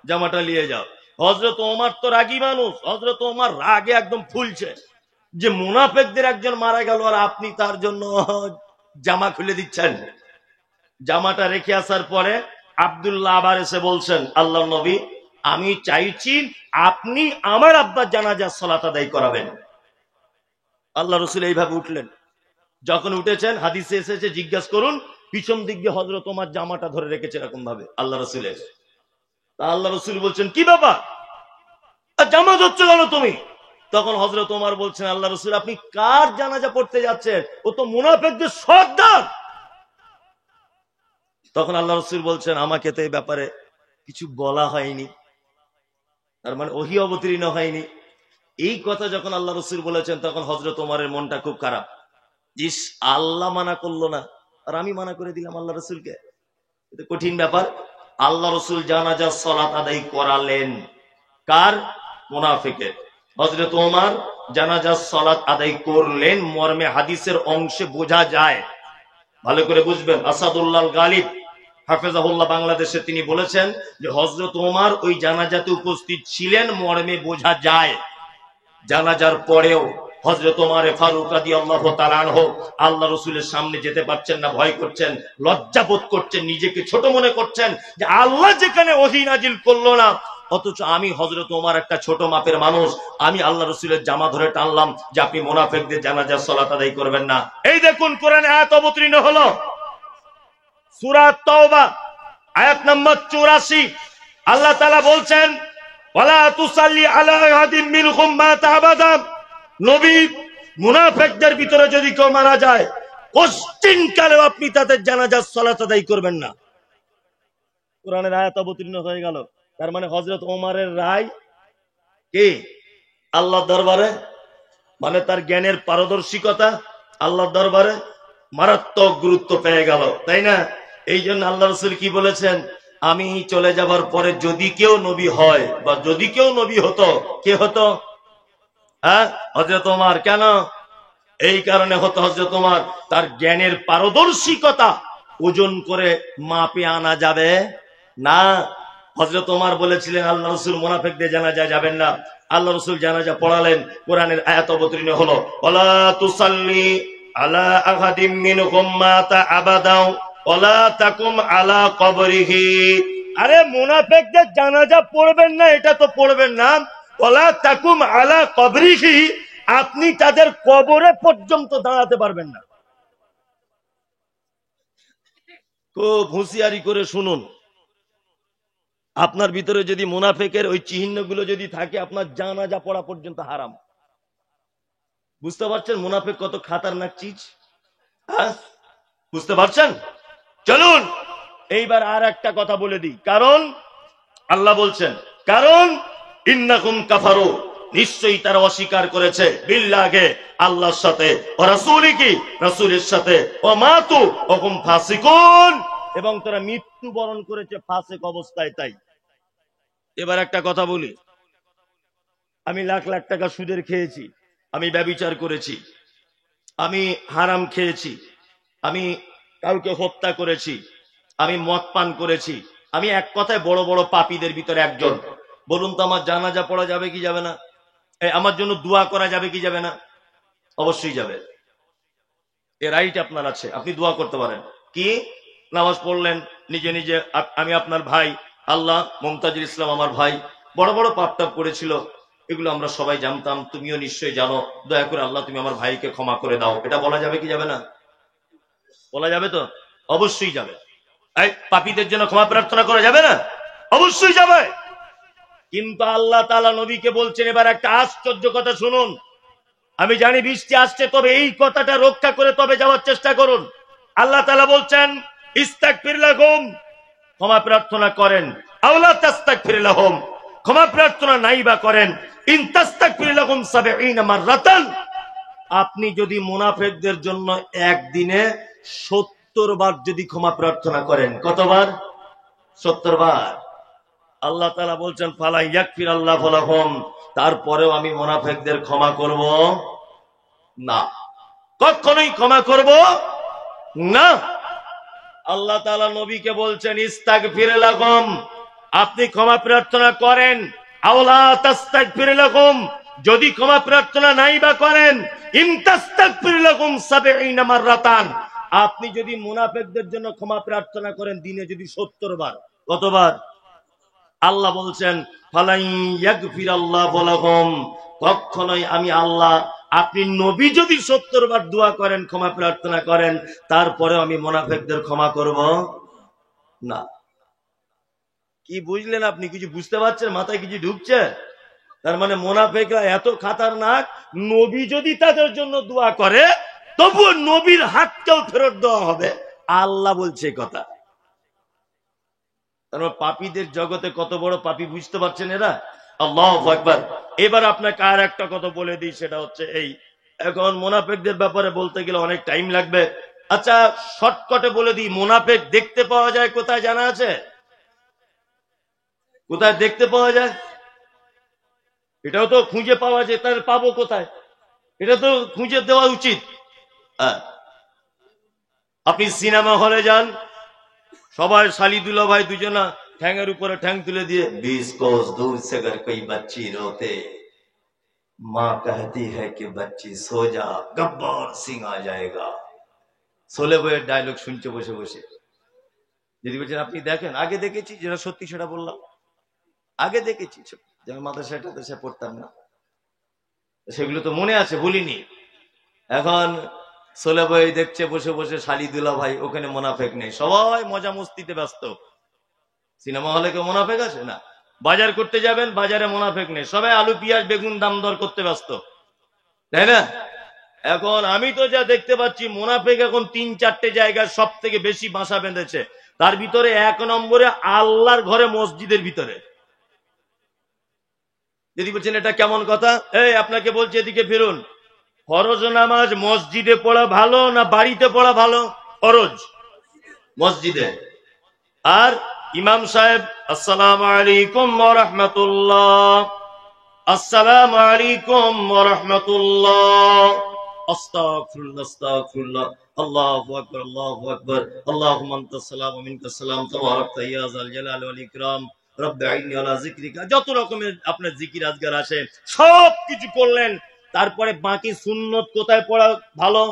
জামাটা নিয়ে যাও। হযরত ওমর তো রাগী মানুষ, হযরত ওমর রাগে একদম ফুলছে যে মুনাফিকদের একজন মারা গেল আর আপনি তার জন্য জামা খুলে দিচ্ছেন। জামাটা রেখে আসার পরে আব্দুল্লাহ আবার এসে বলছেন, আল্লাহ নবী আমি চাইছি আপনি আমার আব্বার জানাজার সালাত আদায় করাবেন। আল্লাহ রাসূল এইভাবে উঠলেন। যখন উঠেছেন, হাদিসে এসেছে, জিজ্ঞাসা করুন, পিছন দিক দিয়ে হযরত ওমর জামাটা ধরে রেখেছে এরকম ভাবে আল্লাহ রাসূলের। আল্লাহ রাসূল বলছেন, কি বাবা জামা ধরছো কেন তুমি? তখন হযরত ওমর বলছেন, আল্লাহ রাসূল আপনি কার জানাজা পড়তে যাচ্ছেন? ও তো মুনাফিকদের সর্দার। তখন আল্লাহ রাসূল বলছেন, আমাকে তো এই ব্যাপারে কিছু বলা হয়নি, তার মানে ওহী অবতীর্ণ হয়নি। এই কথা যখন আল্লাহ রাসূল বলেছেন, তখন হযরত ওমরের মনটা খুব খারাপ। ইস, আল্লাহ মানা করলো না আর আমি মানা করে দিলাম আল্লাহ রাসূলকে। এটা কঠিন ব্যাপার। আল্লাহ রাসূল জানাজার সালাত আদায় করালেন কার? মুনাফিকের। হযরত ওমর জানাজার সালাত আদায় করলেন মর্মে হাদিসের অংশে বোঝা যায়। ভালো করে বুঝবেন। আসাদুল্লাহ গালিব হাফেজাহুল্লাহ বাংলাদেশে তিনি বলেছেন যে হযরত ওমর ওই জানাজাতে উপস্থিত ছিলেন মর্মে বোঝা যায়। জানাজার পরেও হযরত ওমর ফারুক রাদিয়াল্লাহু তাআলা আনহু আল্লাহ রাসূলের সামনে যেতে পারছেন না, ভয় করছেন, লজ্জা বোধ করছেন, নিজেকে ছোট মনে করছেন যে আল্লাহ যেখানে ওহী নাজিল করলো না, অথচ আমি হযরত ওমর একটা ছোট মাপের মানুষ, আমি আল্লাহ রাসূলের জামা ধরে টানলাম যে আপনি মুনাফিকদের জানাজার সালাত আদায় করবেন না। এই দেখুন কোরআনে আয়াত অবতীর্ণ হলো, সূরা তাওবা আয়াত নম্বর 84। আল্লাহ তাআলা বলছেন, ওয়ালা তুসাল্লি আলা আহাদিন মিনহুম মাতা আবাদা। নবী, মুনাফিকদের ভিতরে যদি কেউ মারা যায়, কোশ্চিন কালেও আপনি তাদের জানাজার সালাত আদায় করবেন না। কোরআনের আয়াত অবতীর্ণ হয়ে গেল। তার মানে হযরত ওমরের রায় কি আল্লাহর দরবারে, মানে তার জ্ঞানের পারদর্শিকতা আল্লাহর দরবারে মারাত্মক গুরুত্ব পেয়ে গেল, তাই না? এই জন্য আল্লাহ রাসূল কি বলেছেন, আমি চলে যাবার পরে যদি কেউ নবী হয় বা যদি কেউ নবী হতো, কে হতো? হযরত ওমর। কেন? এই কারণে হতো হযরত ওমর, তার জ্ঞানের পারদর্শিকতা ওজন করে মাপে আনা যাবে না। হযরত ওমর বলেছিলেন আল্লাহ রাসূল মুনাফিকদের জানাজা যাবেন না। আল্লাহ রাসূল জানাজা পড়ালেন, কোরআনের আয়াত অবতীর্ণ হলো, ওয়ালা তুসাল্লি আলা আহাদিম মিনহুম মাতা আবাদা ওয়ালা তাকুম আলা কবরিহি। আরে মুনাফিকদের জানাজা পড়বেন না, এটা তো পড়বেন না, ওয়ালা তাকুম আলা কবরিহি, আপনি তাদের কবরে পর্যন্ত দাঁড়াতে পারবেন না। খুব হুঁশিয়ারি করে শুনুন, আপনার ভিতরে যদি মুনাফিকের ওই চিহ্নগুলো যদি থাকে, আপনার জানাজা পড়া পর্যন্ত হারাম। বুঝতে পারছেন মুনাফিক কত খাতারনাক চিজ? বুঝতে পারছেন? চলুন এইবার আর একটা কথা বলে দিই। কারণ আল্লাহ বলছেন, কারণ ইন্নাকুম কাফারু, নিশ্চয়ই তারা অস্বীকার করেছে, বিল্লাহে আল্লাহর সাথে, ও রাসূলিহি রাসূলের সাথে, ও মাতু ওহুম ফাসিকুন, এবং তারা মৃত্যুবরণ করেছে ফাসিক অবস্থায়। তাই এবার একটা কথা বলি, আমি লাখ লাখ টাকা সুদের খেয়েছি, আমি ব্যভিচার করেছি, আমি হারাম খেয়েছি, আমি কাউকে হত্যা করেছি, আমি মদ পান করেছি, আমি এক কথায় বড় বড় পাপীদের ভিতরে একজন। বলুন তো আমার জানাজা পড়া যাবে কি যাবে না? আমার জন্য দোয়া করা যাবে কি যাবে না? অবশ্যই যাবে। এ রাইট আপনার আছে, আপনি দোয়া করতে পারেন। কি? নামাজ পড়লেন নিজে নিজে, আমি আপনার ভাই, আল্লাহ মুমতাজুল ইসলাম আমার ভাই বড় বড় পাপ টাপ করেছিল, এগুলো আমরা সবাই জানতাম, তুমিও নিশ্চয়ই জানো, দয়া করে আল্লাহ তুমি আমার ভাইকে ক্ষমা করে দাও, এটা বলা যাবে কি যাবে না? বলা যাবে তো? অবশ্যই যাবে। এই পাপীদের জন্য ক্ষমা প্রার্থনা করা যাবে না? অবশ্যই যাবে। কিন্তু আল্লাহ তাআলা নবীকে বলছেন, এবার একটা আশ্চর্য কথা শুনুন। আমি জানি বৃষ্টি আসছে, তবে এই কথাটা রক্ষা করে তবে যাওয়ার চেষ্টা করুন। আল্লাহ তাআলা বলছেন, ইস্তাগফির লাহুম, ক্ষমা প্রার্থনা করেন। আওলা তাস্তাগফির লাহুম, ক্ষমা প্রার্থনা নাই বা করেন। ইন তাস্তাগফির লাহুম ৭০ মাররাতান, আপনি যদি মুনাফিকদের জন্য একদিনে ৭০ বার যদি ক্ষমা প্রার্থনা করেন, কতবার? ৭০ বার। আল্লাহ তাআলা বলছেন, ফালা ইয়াগফির আল্লাহু লাহুম, তারপরেও আমি মুনাফিকদের ক্ষমা করব না, কখনোই ক্ষমা করব না। আল্লাহ তাআলা নবীকে বলছেন, ইস্তাগফির লাহুম, আপনি ক্ষমা প্রার্থনা করেন। আওলা তাস্তাগফির লাহুম, যদি ক্ষমা প্রার্থনা নাই বা করেন, ইন তাস্তাগফির লাহুম ৭০ মাররাতান, আপনি যদি মুনাফিকদের জন্য ক্ষমা প্রার্থনা করেন দিনে যদি ৭০ বার, কতবার? আল্লাহ বলছেন, ফালাই ইয়াগফির আল্লাহু লাহুম, কখনোই আমি আল্লাহ, আপনি নবী যদি ৭০ বার দোয়া করেন, ক্ষমা প্রার্থনা করেন, তারপরেও আমি মুনাফিকদের ক্ষমা করব না। কি বুঝলেন আপনি? কিছু বুঝতে পারছেন? মাথায় কিছু ঢুকছে? তার মানে মুনাফিকরা এত খাতারনাক, নবী যদি তাদের জন্য দোয়া করে তবুও নবীর হাতকেও ফেরত দেওয়া হবে, আল্লাহ বলছে কথা। পাপীদের জগতে কত বড় পাপী বুঝতে পারছেন এরা? আল্লাহু আকবার। এবার আপনাকে আর একটা কথা বলে দিই, সেটা হচ্ছে এই, এখন মুনাফিকদের ব্যাপারে বলতে গেলে অনেক টাইম লাগবে। আচ্ছা, শর্টকাটে বলে দিই, মুনাফিক দেখতে পাওয়া যায় কোথায় জানা আছে? কোথায় দেখতে পাওয়া যায়? এটাও তো খুঁজে পাওয়া যায়, তাহলে পাবো কোথায়? এটা তো খুঁজে দেওয়া উচিত। আপনি সিনেমা হলে যান, সবাই শালি দুলা ভাই দুজনা ঠ্যাঙের উপরে ঠ্যাং তুলে দিয়ে, 20 কোস দূর से अगर कोई बच्ची रोते माँ कहती है कि बच्ची सो जा, गब्बर सिंह आ जाएगा। সোলে বইয়ের ডায়লগ শুনছে বসে বসে। যদি বলছেন আপনি দেখেন, আগে দেখেছি, যেটা সত্যি সেটা বললাম, আগে দেখেছি, যেমন মাদ্রাসাটা দেশে পড়তাম না, সেগুলো তো মনে আছে, ভুলিনি। এখন সোলে বই দেখছে বসে বসে শালি দুলা ভাই, ওখানে মুনাফিক নেই, সবাই মজা মস্তিতে ব্যস্ত। সিনেমা হলে কেউ মুনাফিক আছে? না। বাজার করতে যাবেন, বাজারে মুনাফিক নেই, সবাই আলু পেঁয়াজ বেগুন দাম দর করতে ব্যস্ত, তাই না? এখন আমি তো যা দেখতে পাচ্ছি, মুনাফিক এখন ৩-৪টে জায়গায় সব থেকে বেশি বাসা বেঁধেছে। তার ভিতরে ১ নম্বরে আল্লাহর ঘরে, মসজিদের ভিতরে। যদি বলছেন এটা কেমন কথা, এই আপনাকে বলছি এদিকে ফিরুন। ফরজ নামাজ মসজিদে পড়া ভালো না বাড়িতে পড়া ভালো? ফরজ মসজিদে। আর ইমাম সাহেব আসসালামু আলাইকুম ওয়া রাহমাতুল্লাহ, আসসালামু আলাইকুম ওয়া রাহমাতুল্লাহ, আস্তাগফিরুল্লাহ আস্তাগফিরুল্লাহ, আল্লাহু আকবার আল্লাহু আকবার, আল্লাহুম্মা আনতাস সালাম ওয়া মিনকাস সালাম, তাবারাকতা ইয়া যাল জালালি ওয়াল ইকরাম, রব্বি আইনি আলা যিকরিকা, যত রকমের আপনার জিকির আজকার আছে সব কিছু করলেন। তারপরে বাকি সুন্নত কোথায় পড়া ভালো?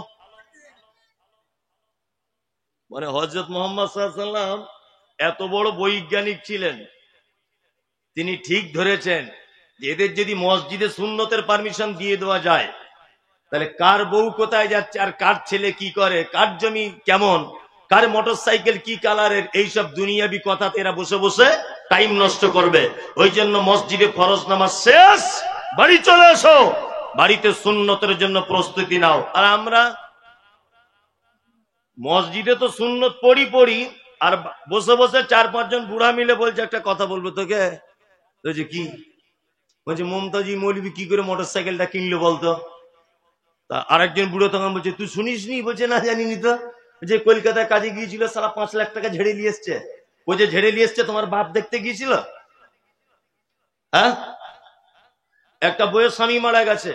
মানে হযরত মুহাম্মদ সাল্লাল্লাহু আলাইহি ওয়াসাল্লাম এত বড় বৈজ্ঞানিক ছিলেন, তিনি ঠিক ধরেছেন যে এদের যদি মসজিদে সুন্নতের পারমিশন দিয়ে দেওয়া যায়, তাহলে কার বউ কোথায় যাচ্ছে, আর কার ছেলে কি করে, কার জমি কেমন, কার মোটরসাইকেল কি কালারের, এইসব দুনিয়াবি কথাতে এরা বসে বসে টাইম নষ্ট করবে। ওই জন্য মসজিদে ফরজ নামাজ শেষ, বাড়ি চলে এসো, বাড়িতে সুন্নতের জন্য প্রস্তুতি নাও। আর আমরা মসজিদে তো সুন্নত পড়ি, আর বসে বসে ৪-৫ জন বুড়া মিলে বলছে একটা কথা বলবো তোকে, বলছে কি? বলছে মমতাজি মৌলবি কি করে মোটরসাইকেলটা কিনলো বলতো? তা আরেকজন বুড়ো তখন বলছে তুই শুনিসনি? বলছে না জানিনি তো। যে কলকাতায় কাজে গিয়েছিল, সারা ৫ লাখ টাকা ঝেড়ে নিয়ে এসছে। ও যে ঝেড়ে নিয়ে এসছে তোমার বাপ দেখতে গিয়েছিল? হ্যাঁ, একটা বইয়ের স্বামী মারা গেছে,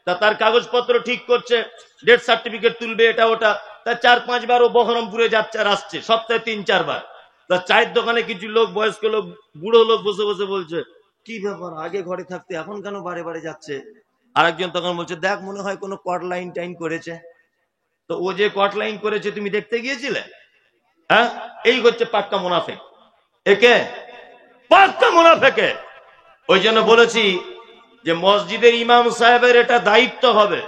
তা তার কাগজপত্র ঠিক করছে, ডেথ সার্টিফিকেট তুলবে, এটা ওটা, তা ৪-৫ বার ও বহরমপুরে যাচ্ছে আর আসছে, সপ্তাহে ৩-৪ বার। তা চায়ের দোকানে কিছু লোক, বয়স্ক লোক, বুড়ো লোক বসে বসে বলছে কি ব্যাপার, আগে ঘরে থাকতে এখন কেন বারে বারে যাচ্ছে? আরেকজন তখন বলছে দেখ, মনে হয় কোনো কট লাইন টাইন করেছে। তো ও যে কট লাইন করেছে তুমি দেখতে গিয়েছিলে? হ্যাঁ, এই হচ্ছে পাক্কা মুনাফিক, একে পাক্কা মুনাফিকে। ওই জন্য বলেছি যে মসজিদের ইমাম সাহেবের এটা দায়িত্ব হবে।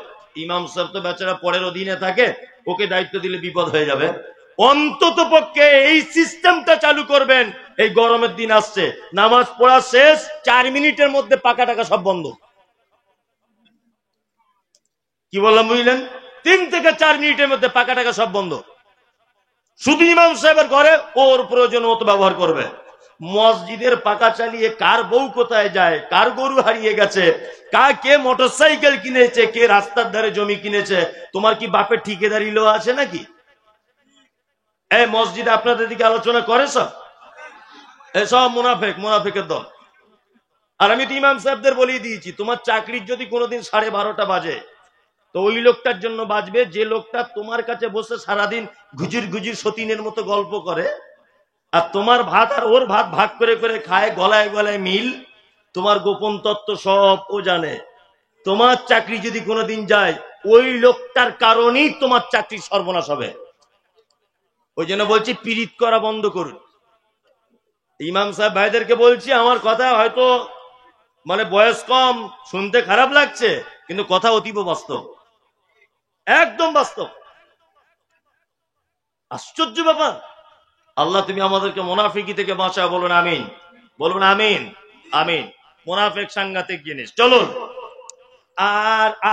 ইমাম সাহেব তো বেচারা পরের অধীনে থাকে, ওকে দায়িত্ব দিলে বিপদ হয়ে যাবে। অন্তত পক্ষে এই সিস্টেমটা চালু করবেন। এই গরমের দিন আসছে, নামাজ পড়া শেষ, 4 মিনিটের মধ্যে পাকা টাকা সব বন্ধ। কি বললাম বুঝলেন? 3 থেকে 4 মিনিটের মধ্যে পাকা টাকা সব বন্ধ। শুধু ইমাম সাহেবের ঘরে ওর প্রয়োজন মতো ব্যবহার করবে। মসজিদের পাকা চালিয়ে কার বউ কোথায় যায়, কার গরু হারিয়ে গেছে, কে মোটরসাইকেল কিনেছে, কে রাস্তার ধারে জমি কিনেছে, তোমার কি বাপের ঠিকাদারি লো আছে নাকি? এই মসজিদে আপনাদের দিকে আলোচনা করে সব? এসব মুনাফেকের দল। আর আমি তো ইমাম সাহেবদের বলিয়ে দিয়েছি, তোমার চাকরির যদি কোনোদিন 12:30 বাজে, তো ওই লোকটার জন্য বাজবে যে লোকটা তোমার কাছে বসে সারাদিন গুজির গুজির সতীনের মতো গল্প করে, আর তোমার ভাত আর ওর ভাত ভাগ করে করে খায়, গলায় গলায় মিল, তোমার গোপন তত্ত্ব সব ও জানে। তোমার চাকরি যদি কোনোদিন যায়, ওই লোকটার কারণেই তোমার চাকরি সর্বনাশ হবে। ওই জন্য বলছি পীড়িত করা বন্ধ করুন। ইমাম সাহেব ভাইদেরকে বলছি, আমার কথা হয়তো মানে বয়স কম, শুনতে খারাপ লাগছে, কিন্তু কথা অতীব বাস্তব, একদম বাস্তব। আশ্চর্য ব্যাপার। আল্লাহ তুমি আমাদেরকে মুনাফিকি থেকে বাঁচাও, বলুন আমিন, বলুন আমিন, আমিন। মুনাফিক সাংঘাতিক জিনিস। চলুন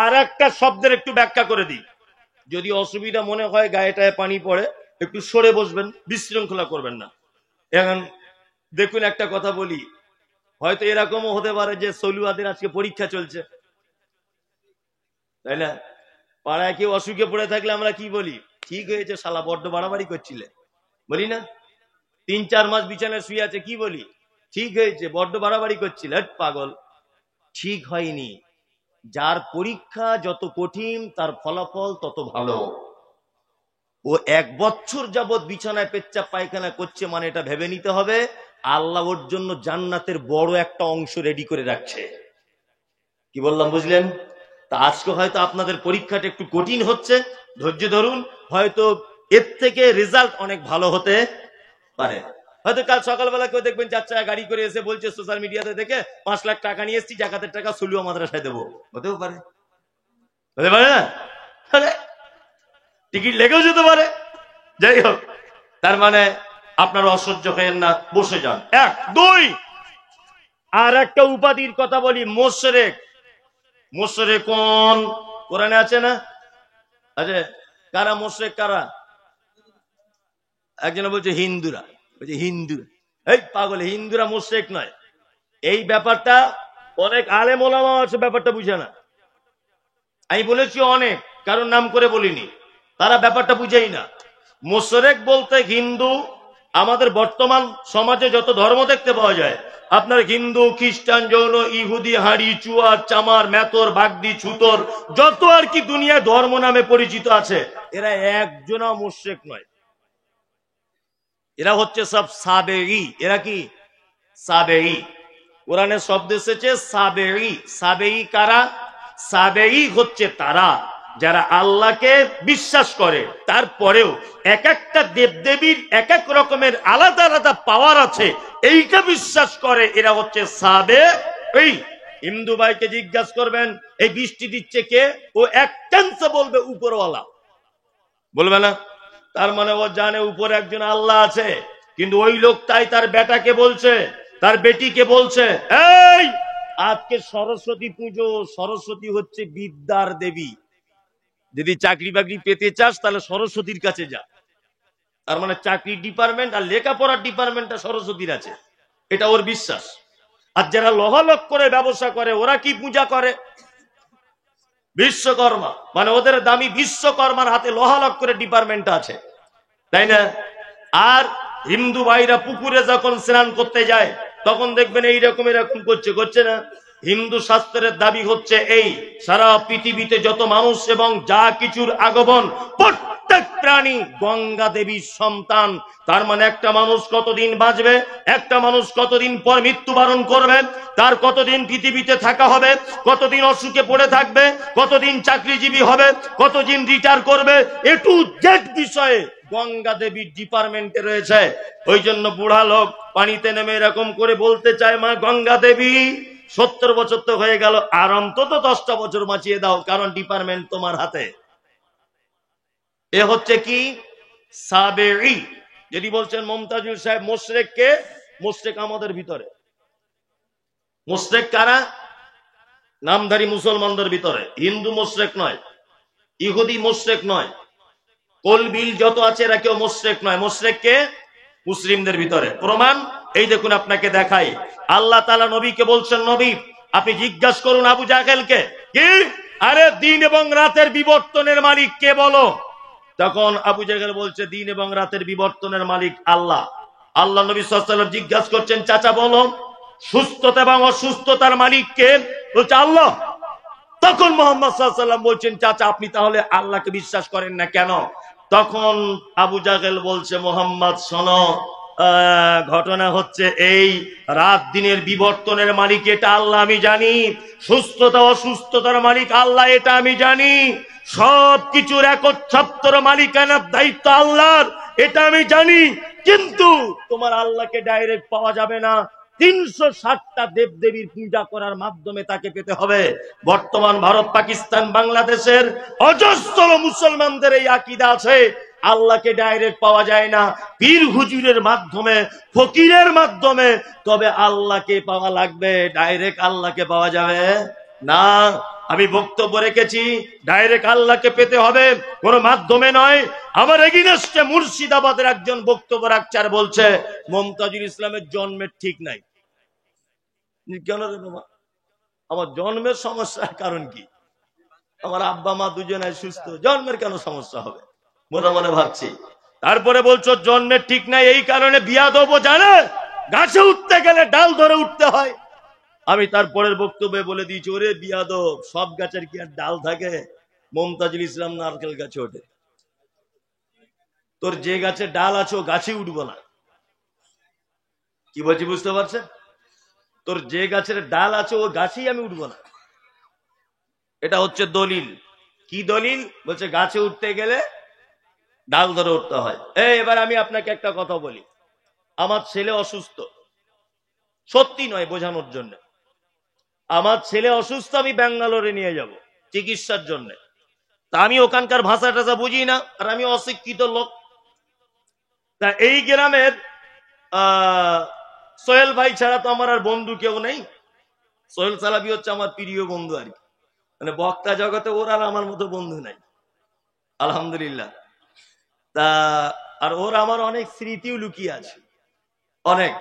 আর একটা শব্দের একটু ব্যাখ্যা করে দিই। যদি অসুবিধা মনে হয়, গায়েটায় পানি পড়ে, একটু সরে বসবেন, বিশৃঙ্খলা করবেন না। এখন দেখুন একটা কথা বলি, হয়তো এরকমও হতে পারে যে সলুয়াদের আজকে পরীক্ষা চলছে, তাই না? পাড়ায় কেউ অসুখে পড়ে থাকলে আমরা কি বলি? ঠিক হয়েছে শালা, বড্ড বাড়াবাড়ি করছিলে, বলি না? 3-4 মাস বিছানায় শুয়ে আছে, কি বলি? ঠিক হয়েছে, বড্ড বাড়াবাড়ি করছিল, পাগল। ঠিক হয়নি। যার পরীক্ষা যত কঠিন, তার ফলাফল তত ভালো। ও 1 বছর যাবৎ বিছানায় পেচ্ছাপ পায়খানা করছে, মানে এটা ভেবে নিতে হবে আল্লাহ ওর জন্য জান্নাতের বড় একটা অংশ রেডি করে রাখছে। কি বললাম বুঝলেন? তা আজকে হয়তো আপনাদের পরীক্ষাটা একটু কঠিন হচ্ছে, ধৈর্য ধরুন, হয়তো এর থেকে রেজাল্ট অনেক ভালো হতে পারে। হয়তো কাল সকালবেলা কেউ দেখবেন 4 চাকা গাড়ি করে এসে বলছে সোশ্যাল মিডিয়াতে দেখে, 5 লাখ টাকা নিয়ে এসেছি, জাকাতের টাকা সুলিয়া মাদ্রাসায় দেবো। হতেও পারে, হতে পারে না? টিকিট লেগেও যেতে পারে। যাই হোক, তার মানে আপনারা অসহ্য হয়েন না, বসে যান। 1, 2 আর একটা উপাধির কথা বলি, মোশরেক। মোশরেক কোন? কোরআনে আছে না? আচ্ছা, কারা মোশরেক? কারা? একজন বলছে হিন্দুরা, বলছে হিন্দুরা। এই পাগল, হিন্দুরা মোশরেক নয়। এই ব্যাপারটা অনেক আলেম ওলামা আছে, ব্যাপারটা বুঝে না। আমি বলেছি অনেক, কারণ নাম করে বলিনি, তারা ব্যাপারটা বুঝেই না। মোশরেক বলতে হিন্দু, আমাদের বর্তমান সমাজে যত ধর্ম দেখতে পাওয়া যায়, আপনার হিন্দু, খ্রিস্টান, জৈন, ইহুদি, হাঁড়ি, চুয়ার, চামার, মেতর, বাগদি, ছুতর, যত আর কি দুনিয়ায় ধর্ম নামে পরিচিত আছে, এরা একজনা মুশরিক নয়। এরা হচ্ছে সব সাবেঈ। এরা কি? সাবেঈ। কোরআনে শব্দ এসেছে সাবেঈ। সাবেঈ কারা? সাবেঈ হচ্ছে তারা যারা আল্লাহকে বিশ্বাস করে, তারপরেও এক একটা দেবদেবীর এক এক রকমের আলাদা আলাদা পাওয়ার আছে, এইটা বিশ্বাস করে। এরা হচ্ছে সাবেঈ। হিন্দু ভাইকে জিজ্ঞাসা করবেন এই বৃষ্টি দিচ্ছে কে, ও এক টেন্সে বলবে উপরওয়ালা, বলবে না? তার মানে ও জানে উপরে একজন আল্লাহ আছে। কিন্তু ওই লোকটাই তার বেটাকে বলছে, তার বেটিকে বলছে, এই আজকে সরস্বতী পুজো, সরস্বতী হচ্ছে বিদ্যার দেবী, যদি চাকরি বাকরি পেতে চাস তাহলে সরস্বতীর কাছে যা। তার মানে চাকরি ডিপার্টমেন্ট আর লেখাপড়ার ডিপার্টমেন্টটা সরস্বতীর আছে, এটা ওর বিশ্বাস। আর যারা লহালক করে ব্যবসা করে, ওরা কি পূজা করে? বিশ্বকর্মা। মানে ওদের দামি বিশ্বকর্মার হাতে লহালক করে ডিপার্টমেন্ট আছে, তাই না? আর হিন্দু ভাইরা পুকুরে যখন স্নান করতে যায়, তখন দেখবেন এইরকম এরকম করছে না? হিন্দু শাস্ত্রের দাবি হচ্ছে এই, সারা পৃথিবীতে যত মানুষ এবং যা কিছুর আগমন, প্রত্যেক প্রাণী গঙ্গা দেবীর সন্তান। তার মানে একটা মানুষ কতদিন বাঁচবে, একটা মানুষ কতদিন পর মৃত্যুবরণ করবে, তার কতদিন পৃথিবীতে থাকা হবে, কতদিন অসুখে পড়ে থাকবে, কতদিন চাকরিজীবী হবে, কতদিন রিটায়ার করবে, এ টু জেড বিষয়ে গঙ্গা দেবীর ডিপার্টমেন্টে রয়েছে। ওই জন্য বুড়া লোক পানিতে নেমে এরকম করে বলতে চায়, মা গঙ্গা দেবী 70 বছর তো হয়ে গেল, আর অন্তত 10টা বছর বাঁচিয়ে দাও, কারণ ডিপার্টমেন্ট তোমার হাতে। এ হচ্ছে কি? সাবেঈ। যদি বলছেন মমতাজুল সাহেব মুশরিক কে, মুশরিক আমাদের ভিতরে। মুশরিক কারা? নামধারী মুসলমানদের ভিতরে। হিন্দু মুশরিক নয়, ইহুদি মুশরিক নয়, কলবিল যত আছে এরা কেউ মুশরিক নয়। মুশরিক কে? মুসলিমদের ভিতরে। প্রমাণ এই দেখুন, আপনাকে দেখাই। আল্লাহ তাআলা নবীকে বলছেন, নবী আপনি জিজ্ঞাসা করুন আবু জাহেলকে, কি আরে দিন এবং রাতের বিবর্তনের মালিক কে বলো। তখন আবু জাহেল বলছে দিন এবং রাতের বিবর্তনের মালিক আল্লাহ। আল্লাহ নবী সাল্লাল্লাহু আলাইহি ওয়াসাল্লাম জিজ্ঞাসা করছেন, চাচা বলো সুস্থতা এবং অসুস্থতার মালিক কে? বলছে আল্লাহ। তখন মুহাম্মদ সাল্লাল্লাহু আলাইহি ওয়াসাল্লাম বলছেন, চাচা আপনি তাহলে আল্লাহকে বিশ্বাস করেন না কেন? তখন আবু জাহেল বলছে, মুহাম্মদ শোনো, ঘটনা হচ্ছে এই, রাত দিনের বিবর্তনের মালিক এটা আল্লাহ আমি জানি, সুস্থতা অসুস্থতার মালিক আল্লাহ এটা আমি জানি, সবকিছুর একচ্ছত্র মালিকানার দায়িত্ব আল্লাহর এটা আমি জানি, কিন্তু তোমার আল্লাহকে ডাইরেক্ট পাওয়া যাবে না, 360টা দেবদেবীর পূজা করার মাধ্যমে তাকে পেতে হবে। বর্তমান ভারত, পাকিস্তান, বাংলাদেশের অজস্র মুসলমানদের এই আকীদা আছে, আল্লাহকে ডাইরেক্ট পাওয়া যায় না, পীর হুজুরের মাধ্যমে, ফকিরের মাধ্যমে, তবে আল্লাহকে পাওয়া লাগবে, ডাইরেক্ট আল্লাহকে পাওয়া যাবে না। আমি বক্তব্য রেখেছি, ডাইরেক্ট আল্লাহকে পেতে হবে, কোন মাধ্যমে নয়। আমার এগেইনস্টে মুর্শিদাবাদের একজন বক্তব্য রাখছে আর বলছে মমতাজুল ইসলামের জন্মের ঠিক নাই। কেন রে বাবা? আমার জন্মের সমস্যার কারণ কি? আমার আব্বা মা দুজনে সুস্থ, জন্মের কেন সমস্যা হবে? মনে মনে ভাবছি। তারপরে বলছো জন্মের ঠিক নাই, এই কারণে বিয়া দেবো, জানে গাছে উঠতে গেলে ডাল ধরে উঠতে হয়। আমি তারপরের বক্তব্যে বলে দিয়েছি, ওরে বিয়াদব, সব গাছের কি আর ডাল থাকে? মমতাজুল ইসলাম নারকেল গাছে ওঠে, তোর যে গাছে ডাল আছে ও গাছে উঠবো না। কি বলছি বুঝতে পারছেন? তোর যে গাছের ডাল আছে ও গাছেই আমি উঠবো না। এটা হচ্ছে দলিল। কি দলিল? বলছে গাছে উঠতে গেলে ডাল ধরে উঠতে হয়। এবার আমি আপনাকে একটা কথা বলি, আমার ছেলে অসুস্থ, সত্যি নয় বোঝানোর জন্য, আমার ছেলে অসুস্থ, আমি ব্যাঙ্গালোরে নিয়ে যাব চিকিৎসার জন্য। তা আমি ওখানকার ভাষা টাষা বুঝি না, আর আমি অশিক্ষিত লোক। তা এই গ্রামের সোহেল ভাই ছাড়া তো আমার আর বন্ধু কেউ নেই। সোহেল সালাবি হচ্ছে আমার প্রিয় বন্ধু আর কি, মানে বক্তা জগতে ওর আর আমার মতো বন্ধু নাই, আলহামদুলিল্লাহ। তা আর ওর আমার অনেক স্মৃতিও লুকিয়ে আছে, অনেক।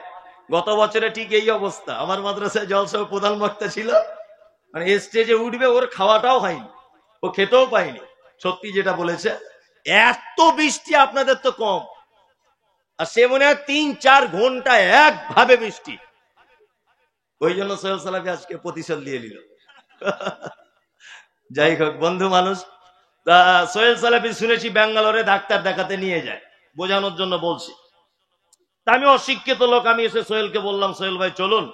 গত বছরে ঠিক এই অবস্থা, আমার মাদ্রাসায় জলসা প্রধান বক্তা ছিল, মানে স্টেজে উঠবে, ওর খাওয়াটাও হয়নি, ও খেতেও পায়নি, সত্যি যেটা বলেছে। এত বৃষ্টি, আপনাদের তো কম, আর সে মনে হয় 3-4 ঘন্টা একভাবে বৃষ্টি। ওই জন্য সোহেল সালাফি আজকে প্রতিশোধ দিয়ে নিল। যাই হোক, বন্ধু মানুষ। তা সোহেল সালাফি শুনেছি ব্যাঙ্গালোরে ডাক্তার দেখাতে নিয়ে যায়, বোঝানোর জন্য বলছি। তা আমি অশিক্ষিত লোক, আমি এসে সোহেলকে বললাম, সোহেল ভাই চলুন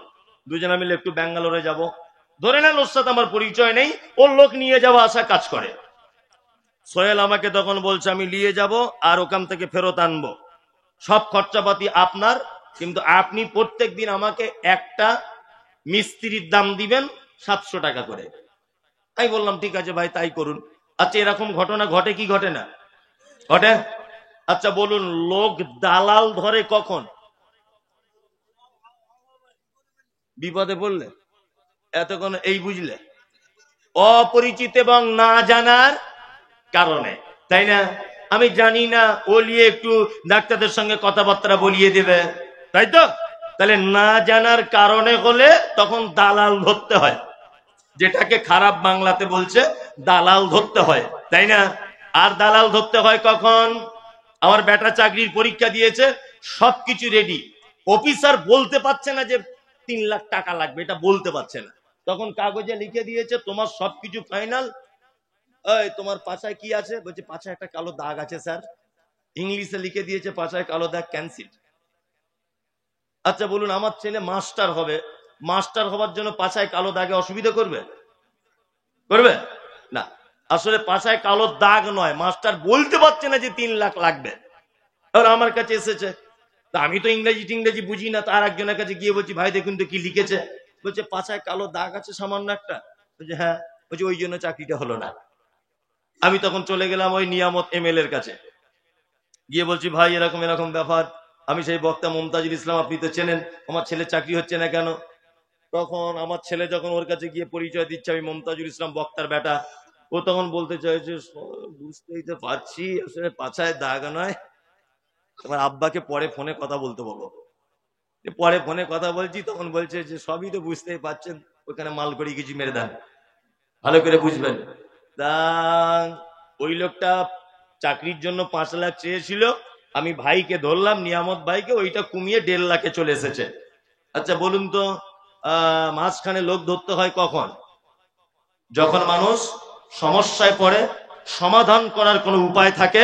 দুজনে মিলে একটু ব্যাঙ্গালোরে যাব। ধরে নেন ওর সাথে আমার পরিচয় নেই, ওর লোক নিয়ে যাওয়া আসা কাজ করে। সোহেল আমাকে তখন বলছে আমি নিয়ে যাব আর ওখান থেকে ফেরত আনবো, সব খরচাপাতি আপনার, কিন্তু আপনি প্রত্যেক দিন আমাকে একটা মিস্ত্রির দাম দিবেন 700 টাকা করে। আমি বললাম ঠিক আছে ভাই, তাই করুন। আচ্ছা, এরকম ঘটনা ঘটে কি ঘটে না? ঘটে। আচ্ছা বলুন, লোক দালাল ধরে কখন? বিপদে পড়লে। এতক্ষণ এই বুঝলে, অপরিচিত এবং না জানার কারণে, তাই না? আমি জানি না, ও নিয়ে একটু ডাক্তারদের সঙ্গে কথাবার্তা বলিয়ে দেবে, তাই তো? তাহলে না জানার কারণে হলে তখন দালাল ধরতে হয়, যেটাকে খারাপ বাংলাতে বলছে দালাল ধরতে হয়, তাই না? আর দালাল ধরতে হয় কখন? আমার বেটা চাকরির পরীক্ষা দিয়েছে, সবকিছু রেডি, অফিসার বলতে পারছে না যে 3 লাখ টাকা লাগবে, এটা বলতে পারছে না, তখন কাগজে লিখে দিয়েছে তোমার সবকিছু ফাইনাল। এই তোমার পাছায় কি আছে? বলছে পাছায় একটা কালো দাগ আছে স্যার। ইংলিশে লিখে দিয়েছে পাছায় কালো দাগ, ক্যান্সেল। আচ্ছা বলুন, আমার ছেলে মাস্টার হবে, মাস্টার হওয়ার জন্য পাছায় কালো দাগে অসুবিধা করবে? করবে না। আসলে পাছায় কালো দাগ নয়, মাস্টার বলতে পারছে না যে 3 লাখ লাগবে। আর আমার কাছে এসেছে, তা আমি তো ইংরেজি বুঝি না, তার একজনের কাছে গিয়ে বলছি ভাই দেখুন তো কি লিখেছে। বলছে পাছায় কালো দাগ আছে সামান্য একটা। বলছে হ্যাঁ। বলছে ওই জন্য চাকরিটা হলো না। আমি তখন চলে গেলাম ওই নিয়ামত এমএল এর কাছে। গিয়ে বলছি ভাই এরকম এরকম ব্যাপার, আমি সেই বক্তা মমতাজুল ইসলাম, আপনি তো চেনেন, আমার ছেলে চাকরি হচ্ছে না কেন? তখন আমার ছেলে যখন ওর কাছে গিয়ে পরিচয় দিচ্ছে আমি মমতাজুল ইসলাম বক্তার বেটা, ও তখন বলতে চাইছে বুঝতেই তো পারছি আসলে পাছায় দাগ নয়, তোমার আব্বাকে পরে ফোনে কথা বলতে বলো। পরে ফোনে কথা বলছি, তখন বলছে যে সবই তো বুঝতেই পারছেন, ওখানে মাল করে কিছু মেরে দেন, ভালো করে বুঝবেন। তা ওই লোকটা চাকরির জন্য 5 লাখ চেয়েছিল, আমি ভাইকে ধরলাম, নিয়ামত ভাইকে, ওইটা কমিয়ে 1.5 লাখে চলে এসেছে। আচ্ছা বলুন তো, মাঝখানে লোক ধরতে হয় কখন? যখন মানুষ সমস্যায় পড়ে, সমাধান করার কোনো উপায় থাকে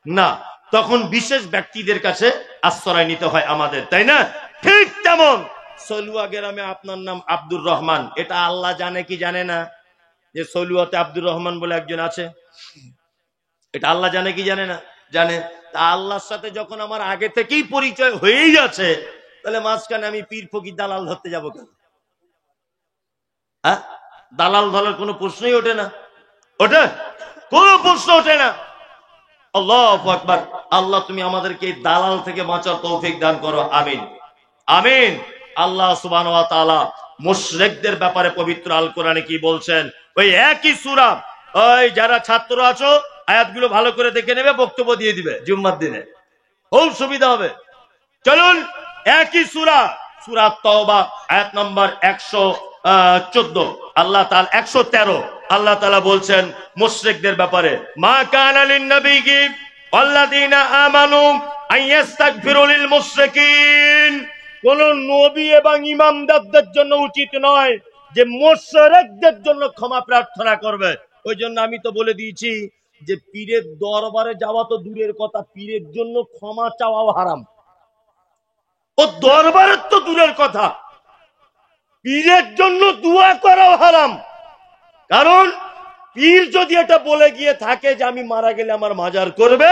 না, তখন বিশেষ ব্যক্তিদের কাছে আশ্রয় নিতে হয় আমাদের, তাই না? ঠিক তেমন সলুয়া গ্রামে আপনার নাম আব্দুর রহমান, এটা আল্লাহ জানে কি জানে না যে সলুয়াতে আব্দুর রহমান বলে একজন আছে? এটা আল্লাহ জানে কি জানে না? জানে। তা আল্লাহর সাথে যখন আমার আগে থেকেই পরিচয় হয়েই আছে, তাহলে মাঝখানে আমি পীর ফকির দালাল ধরতে যাবো কেন? হ্যাঁ, দালাল ধরার কোনো প্রশ্নই ওঠে না, ওঠে? কোনো প্রশ্ন ওঠে না। আল্লাহু আকবার। আল্লাহ তুমি আমাদেরকে দালাল থেকে বাঁচার তৌফিক দান করো, আমিন আমিন। আল্লাহ সুবহানাহু ওয়া তাআলা মুশরিকদের ব্যাপারে পবিত্র আল কোরআনে কি বলছেন? ওই একই সূরা, ওই যারা ছাত্র আছো আয়াতগুলো ভালো করে দেখে নেবে, বক্তব্য দিয়ে দিবে জুম্মার দিনে, খুব সুবিধা হবে। চলুন, একই সূরা, সূরা তাওবা আয়াত নম্বর 114, আল্লাহ তাআলা 113, আল্লাহ তাআলা বলছেন মুশরিকদের ব্যাপারে, মা কানা লিন নবিয়্যি ওয়াল্লাযীনা আমানু আইয়াস্তাগফিরু লিল মুশরিকিন। কোন নবী এবং ইমামদারদের জন্য উচিত নয় যে মুশরিকদের জন্য ক্ষমা প্রার্থনা করবে। ওই জন্য আমি তো বলে দিয়েছি যে পীরের দরবারে যাওয়া তো দূরের কথা, পীরের জন্য ক্ষমা চাওয়াও হারাম। ও দরবারের তো দূরের কথা, পীরের জন্য দোয়া করাও হারাম। কারণ পীর যদি এটা বলে গিয়ে থাকে যে আমি মারা গেলে আমার মাজার করবে,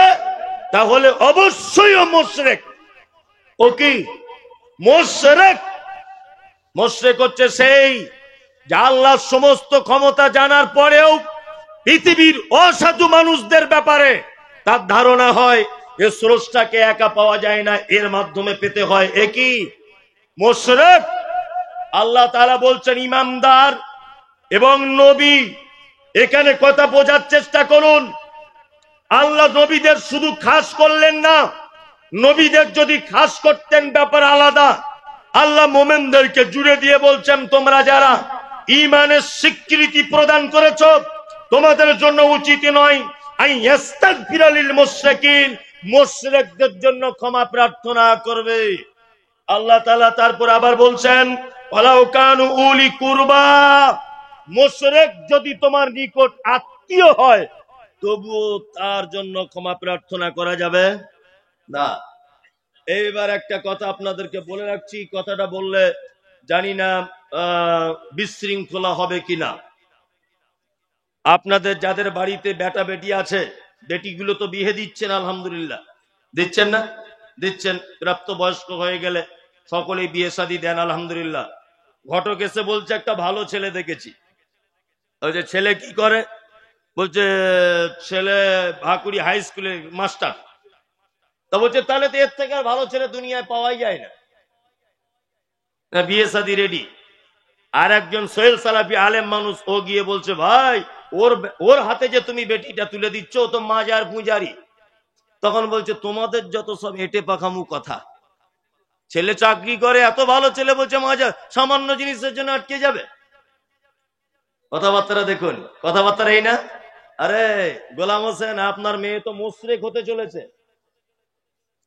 তাহলে অবশ্যই ও মুশরিক। ও কি মুশরিক? মুশরিক হচ্ছে সেই যে আল্লাহর সমস্ত ক্ষমতা জানার পরেও পৃথিবীর অসাধু মানুষদের ব্যাপারে তার ধারণা হয় যে স্রষ্টাকে একা পাওয়া যায় না, এর মাধ্যমে পেতে হয়, একই মুশরিক। আল্লাহ তাআলা বলছেন ইমানদার এবং নবী, এখানে কথা বোঝার চেষ্টা করুন। আল্লাহ নবীদের শুধু খাস করলেন না, নবীদের যদি খাস করতেন ব্যাপার আলাদা। আল্লাহ মোমেনদেরকে জুড়ে দিয়ে বলছেন তোমরা যারা ঈমানের স্বীকৃতি প্রদান করেছ, তোমাদের জন্য উচিত নয় আইয়াস্তাগফিরা লিল মুশরিকিন, মুশরিকদের জন্য ক্ষমা প্রার্থনা করবে। আল্লাহ তাআলা তারপর আবার বলছেন ওয়ালাউ কানু উলি কুরবা, মুশরিক যদি তোমার নিকট আত্মীয় হয় তবুও তার জন্য ক্ষমা প্রার্থনা করা যাবে না। এইবার একটা কথা আপনাদেরকে বলে রাখছি, কথাটা বললে জানি না বিশৃঙ্খলা হবে কিনা। আপনাদের যাদের বাড়িতে বেটা বেটি আছে, বেটিগুলো তো বিয়ে দিচ্ছেন আলহামদুলিল্লাহ, দিচ্ছেন না? দিচ্ছেন। প্রাপ্তবয়স্ক হয়ে গেলে সকলেই বিয়ে শাদী দেন আলহামদুলিল্লাহ। ঘটক এসে বলছে একটা ভালো ছেলে দেখেছি। ওই যে ছেলে কি করে, বলছে ছেলে ভাকুড়ি হাই স্কুলের মাস্টার। তা বলছে তাহলে তো এর থেকে আর ভালো ছেলে দুনিয়ায় পাওয়াই যায় না, বিয়ে শাদী রেডি। আর একজন সোহেল সালাফি আলেম মানুষ, ও গিয়ে বলছে ভাই ওর হাতে যে তুমি বেটিটা তুলে দিচ্ছ, ও তো মাজার পূজারি। তখন বলছে তোমাদের যত সব এটে পাখামু কথা, ছেলে চাকরি করে এত ভালো ছেলে, বলছে মাজার, সামান্য জিনিসের জন্য আটকে যাবে। কথাবার্তা দেখুন, কথাবার্তা এই না? আরে গোলাম হোসেন, আপনার মেয়ে তো মুশরিক হতে চলেছে,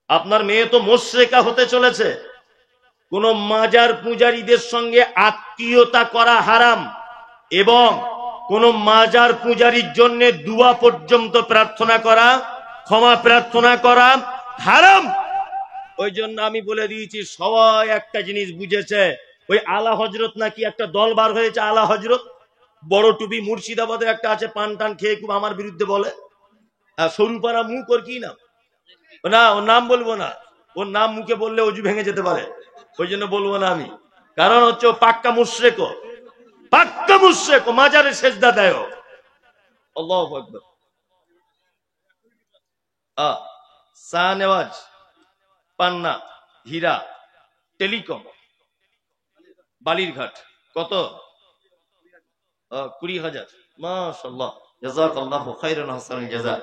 আপনার মেয়ে তো মুশরিকা হতে চলেছে। কোন মাজার পূজারীদের সঙ্গে আত্মীয়তা করা হারাম, এবং কোন মাজার পূজারীর জন্য দুয়া পর্যন্ত প্রার্থনা করা, ক্ষমা প্রার্থনা করা হারাম। ওই জন্য আমি বলে দিয়েছি, সবাই একটা জিনিস বুঝেছে, ওই আলা হজরত নাকি একটা দল বার হয়েছে, আলা হজরত, বড় টুপি, মুর্শিদাবাদের একটা আছে, পান টান খেয়ে খুব আমার বিরুদ্ধে বলে, সরুপাড়া মুখ, ওর কি নাম, না ওর নাম বলবো না, ওর নাম মুখে বললে অজু ভেঙে যেতে পারে, ওই জন্য বলবো না আমি। কারণ হচ্ছে ও পাক্কা মুশরিক, পাক্কা মুশরিক, মাজারে সেজদা দেয়। আল্লাহু আকবার। শাহনেওয়াজ, পান্না, হীরা, টেলিকম, বালিরঘাট। কত? 20,000। মাশাআল্লাহ, জাযাকাল্লাহু খাইরান হাসানাল জাযা।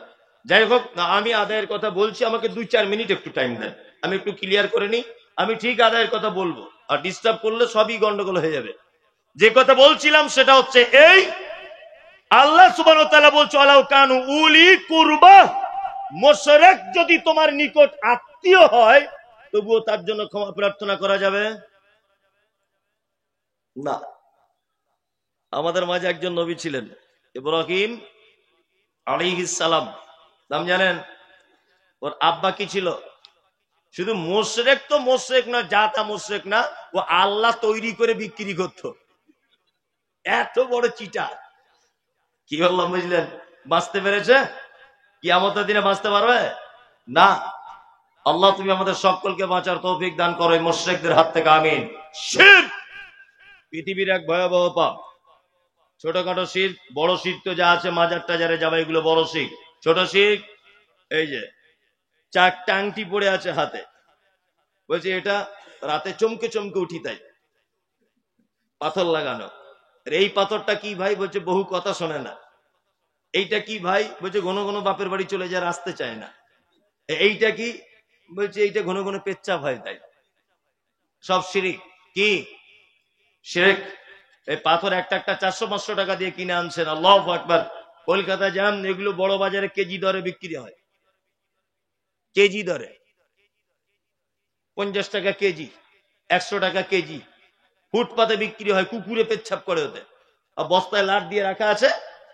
যাই হোক, আমি আদায়ের কথা বলছি, আমাকে 2-4 মিনিট একটু টাইম দেন, আমি একটু ক্লিয়ার করে নিই। আমি ঠিক আদায়ের কথা বলবো, আর ডিস্টার্ব করলে সবই গন্ডগোল হয়ে যাবে। যে কথা বলছিলাম সেটা হচ্ছে এই, আল্লাহ সুবহানাহু ওয়া তাআলা বলছে আলাউ কানু উলি কুরবা, মুশরিক যদি তোমার নিকট আত্মীয় হয় তবুও তার জন্য ক্ষমা প্রার্থনা করা যাবে না। আমাদের মাঝে একজন নবী ছিলেন, ইব্রাহিম আলাইহিস সালাম। নাম জানেন? ওর আব্বা কি ছিল? শুধু মুশরিক তো মুশরিক না, জাতা মুশরিক না, ও আল্লাহ তৈরি করে বিক্রি করত। এত বড় চিটা। কি বললাম বুঝলেন? বাঁচতে পেরেছে? কিয়ামতের দিনে বাঁচতে পারবে না। আল্লাহ তুমি আমাদের সকলকে বাঁচার তৌফিক দান করো এই মুশরিকদের হাত থেকে, আমিন। শিরক পৃথিবীর এক ভয়াবহ পাপ। ছোটখাটো শিরক, বড় শিরক তো যা আছে মাজার টাজারে যাবে, এগুলো বড় শিরক। ছোট শিরক এই যে 4টা আংটি পড়ে আছে হাতে, বলছে এটা রাতে চমকে চমকে উঠি তাই, পাথর লাগানো। এই পাথরটা কি ভাই? বলছে বহু কথা শোনে না। এইটা কি ভাই? বলছে ঘন ঘন বাপের বাড়ি চলে যায়, আসতে চায় না। এইটা কি? বলছে এইটা ঘন ঘন পেচ্ছাপ হয় তাই। সব শিরক। কি শিরক? এই পাথর একটা একটা 400-500 টাকা দিয়ে কিনে আনছেন। আল্লাহু আকবার। কলকাতা যান, এগুলো বড় বাজারে কেজি দরে বিক্রি হয়, কেজি দরে। 50 টাকা কেজি, 100 টাকা কেজি। ফুটপাতে বিক্রি হয়, কুকুরে পেচ্ছাপ করে ওতে। আর বস্তায় লাট দিয়ে রাখা আছে।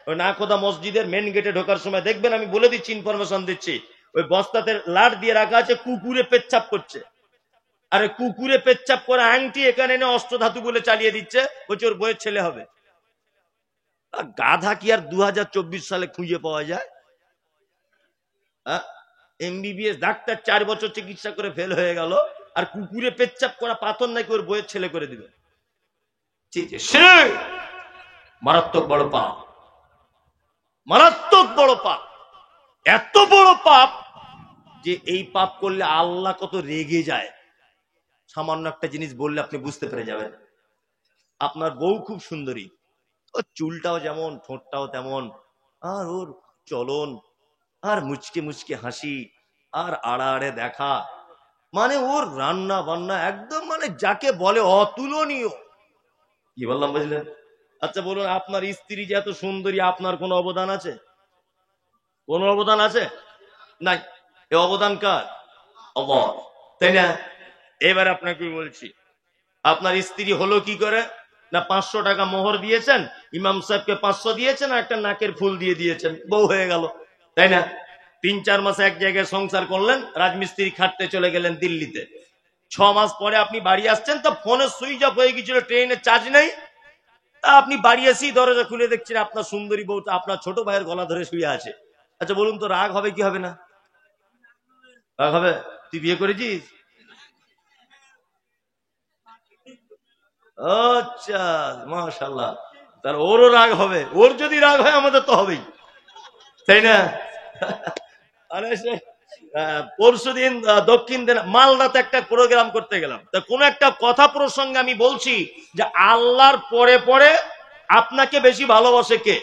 ওই নাখোদা মসজিদের মেন গেটে ঢোকার সময় দেখবেন, আমি বলে দিচ্ছি, ইনফরমেশন দিচ্ছি, ওই বস্তাতে লাট দিয়ে রাখা আছে, কুকুরে পেচ্ছাপ করছে। আরে কুকুরে পেচ্ছাপ করে আংটি এখানে এনে অস্ত্র ধাতু বলে চালিয়ে দিচ্ছে, বলছে ওর বইয়ের ছেলে হবে। গাধা কি আর 2024 সালে খুঁজে পাওয়া যায়? এমবিবিএস ডাক্তার 4 বছর চিকিৎসা করে ফেল হয়ে গেল, আর কুকুরে পেচ্ছাপ করা পাথর নাকি ওর বইয়ের ছেলে করে দিবে। মারাত্মক বড় পাপ, মারাত্মক বড় পাপ। এত বড় পাপ যে এই পাপ করলে আল্লাহ কত রেগে যায়। সামান্য একটা জিনিস বললে আপনি বুঝতে পেরে যাবেন। আপনার বউ খুব সুন্দরী, ওর চুলটাও যেমন, ঠোঁটটাও তেমন, আর ওর চলন, আর মুচকে মুচকে হাসি, আর আড়াআড়ে দেখা, মানে ওর রান্না বান্না একদম মানে যাকে বলে অতুলনীয়। কি বললাম বুঝলেন? আচ্ছা বলুন, আপনার স্ত্রী যে এত সুন্দরী, আপনার কোনো অবদান আছে? কোন অবদান আছে? নাই। এই অবদান কার? আল্লাহ, তাই না? এবার আপনাকে বলছি, আপনার স্ত্রী হলো কি করে? না 500 টাকা মোহর দিয়েছেন, ইমাম সাহেবকে 500 দিয়েছেন, আর একটা নাকের ফুল দিয়ে দিয়েছেন, বউ হয়ে গেল, তাই না? 3-4 মাস এক জায়গায় সংসার করলেন, রাজমিস্ত্রি খাটতে চলে গেলেন দিল্লিতে। 6 মাস পরে আপনি বাড়ি আসছেন, তো ফোনের সুইচ অফ হয়ে গেছিল, ট্রেনের চার্জ নেই। তা আপনি বাড়ি এসেই দরজা খুলে দেখছেন আপনার সুন্দরী বউটা আপনার ছোট ভাইয়ের গলা ধরে শুয়ে আছে। আচ্ছা বলুন তো, রাগ হবে কি হবে না? রাগ হবে। তুই বিয়ে করেছিস? আচ্ছা, মাশাআল্লাহ। তার ওরও রাগ হবে। ওর যদি রাগ হয় আমাদের তো হবেই, তাই না? আরে পরশুদিন দক্ষিণ মালদাতে একটা প্রোগ্রাম করতে গেলাম, তা কোন একটা কথা প্রসঙ্গে আমি বলছি যে আল্লাহর পরে পরে আপনাকে বেশি ভালোবাসে কে?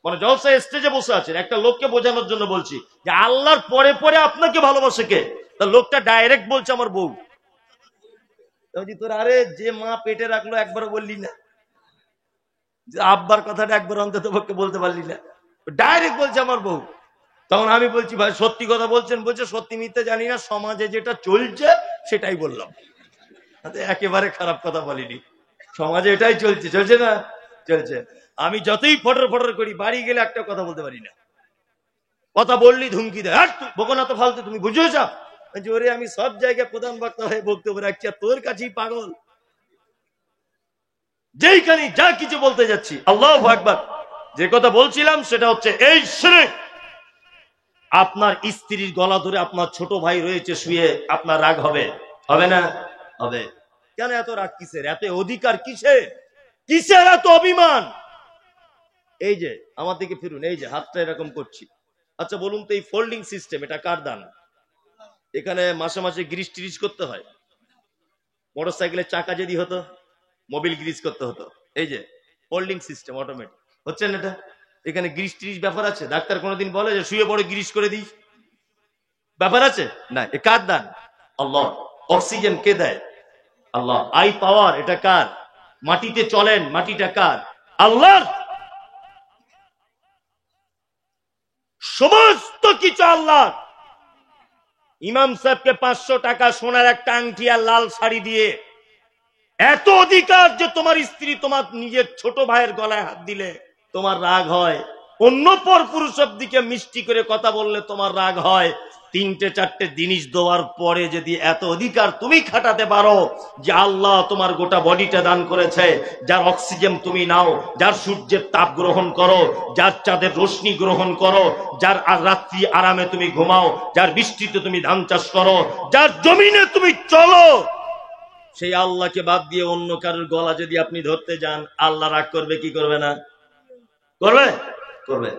মানে জলসা স্টেজে বসে আছেন, একটা লোককে বোঝানোর জন্য বলছি যে আল্লাহর পরে পরে আপনাকে ভালোবাসে কে? তা লোকটা ডাইরেক্ট বলছে আমার বউ। তোর আরে যে মা পেটে রাখলো একবার বললি না, যে আব্বার কথাটা একবার অন্তত পক্ষে বলতে পারলি না? ডাইরেক্ট বলছে আমার বউ। তখন আমি বলছি ভাই সত্যি কথা বলছেন? বলছে সত্যি মিথ্যে জানি না, সমাজে যেটা চলছে সেটাই বললাম। একেবারে খারাপ কথা বলিনি, সমাজে এটাই চলছে। চলছে না? চলছে। আমি যতই ফটর ফটর করি, বাড়ি গেলে একটা কথা বলতে পারি না। কথা বললি ধুমকি দেয়, আর তুই বকো না তো ফালতু, তুমি বুঝেছ? ওরে আমি সব জায়গায় প্রধান বক্তা হয়ে বক্তব্য রাখছি, আর তোর কাছেই পাগল, যেইখানে যা কিছু বলতে যাচ্ছি। আল্লাহু আকবার। যে কথা বলছিলাম সেটা হচ্ছে এই শিরক। আপনার স্ত্রীর গলা ধরে আপনার ছোট ভাই রয়েছে শুয়ে, আপনার রাগ হবে? হবে না? হবে। কেন এত রাগ কিসের? এত অধিকার কিসের? কিসের এত অভিমান? এই যে আমার দিকে ফিরুন, এই যে হাতটা এরকম করছি। আচ্ছা বলুন তো, এই ফোল্ডিং সিস্টেম এটা কার দান? এখানে মাসে মাসে গ্রিজ টিরিজ করতে হয়। মোটর সাইকেলের চাকা যদি হতো, মোবিল গ্রিজ করতে হতো। এই যে হোল্ডিং সিস্টেম অটোমেটিক হচ্ছে না এটা, এখানে গ্রিজ টিরিজ ব্যাপার আছে? ডাক্তার কোনোদিন বলে যে শুয়ে পড়ে গ্রিজ করে দিই, ব্যাপার আছে না? এ কার দান? আল্লাহ। অক্সিজেন কে দেয়? আল্লাহ। আই পাওয়ার এটা কার? মাটিতে চলেন, মাটিটা কার? আল্লাহর। সমস্ত কিছু আল্লাহ। ইমাম সাহেবকে 500 টাকা সোনার একটা আংটি আর লাল শাড়ি দিয়ে এত অধিকার যে তোমার স্ত্রী তোমার নিজের ছোট ভাইয়ের গলায় হাত দিলে তোমার রাগ হয়, অন্য পর পুরুষের দিকে মিষ্টি করে কথা বললে তোমার রাগ হয়, 3-4টে জিনিস দেওয়ার পরে যদি এত অধিকার তুমি খাটাতে পারো যে আল্লাহ তোমার গোটা বডিটা দান করেছে, যার অক্সিজেন তুমি নাও, যার সূর্যের তাপ গ্রহণ করো, যার চাঁদের রোশনি গ্রহণ করো, যার রাত্রি আরামে তুমি ঘুমাও, যার বৃষ্টিতে তুমি ধান চাষ করো, যার জমিনে তুমি চলো, সেই আল্লাহকে বাদ দিয়ে অন্য কারোর গলা যদি আপনি ধরতে যান, আল্লাহ রাগ করবে কি করবে না? করবে, করবে।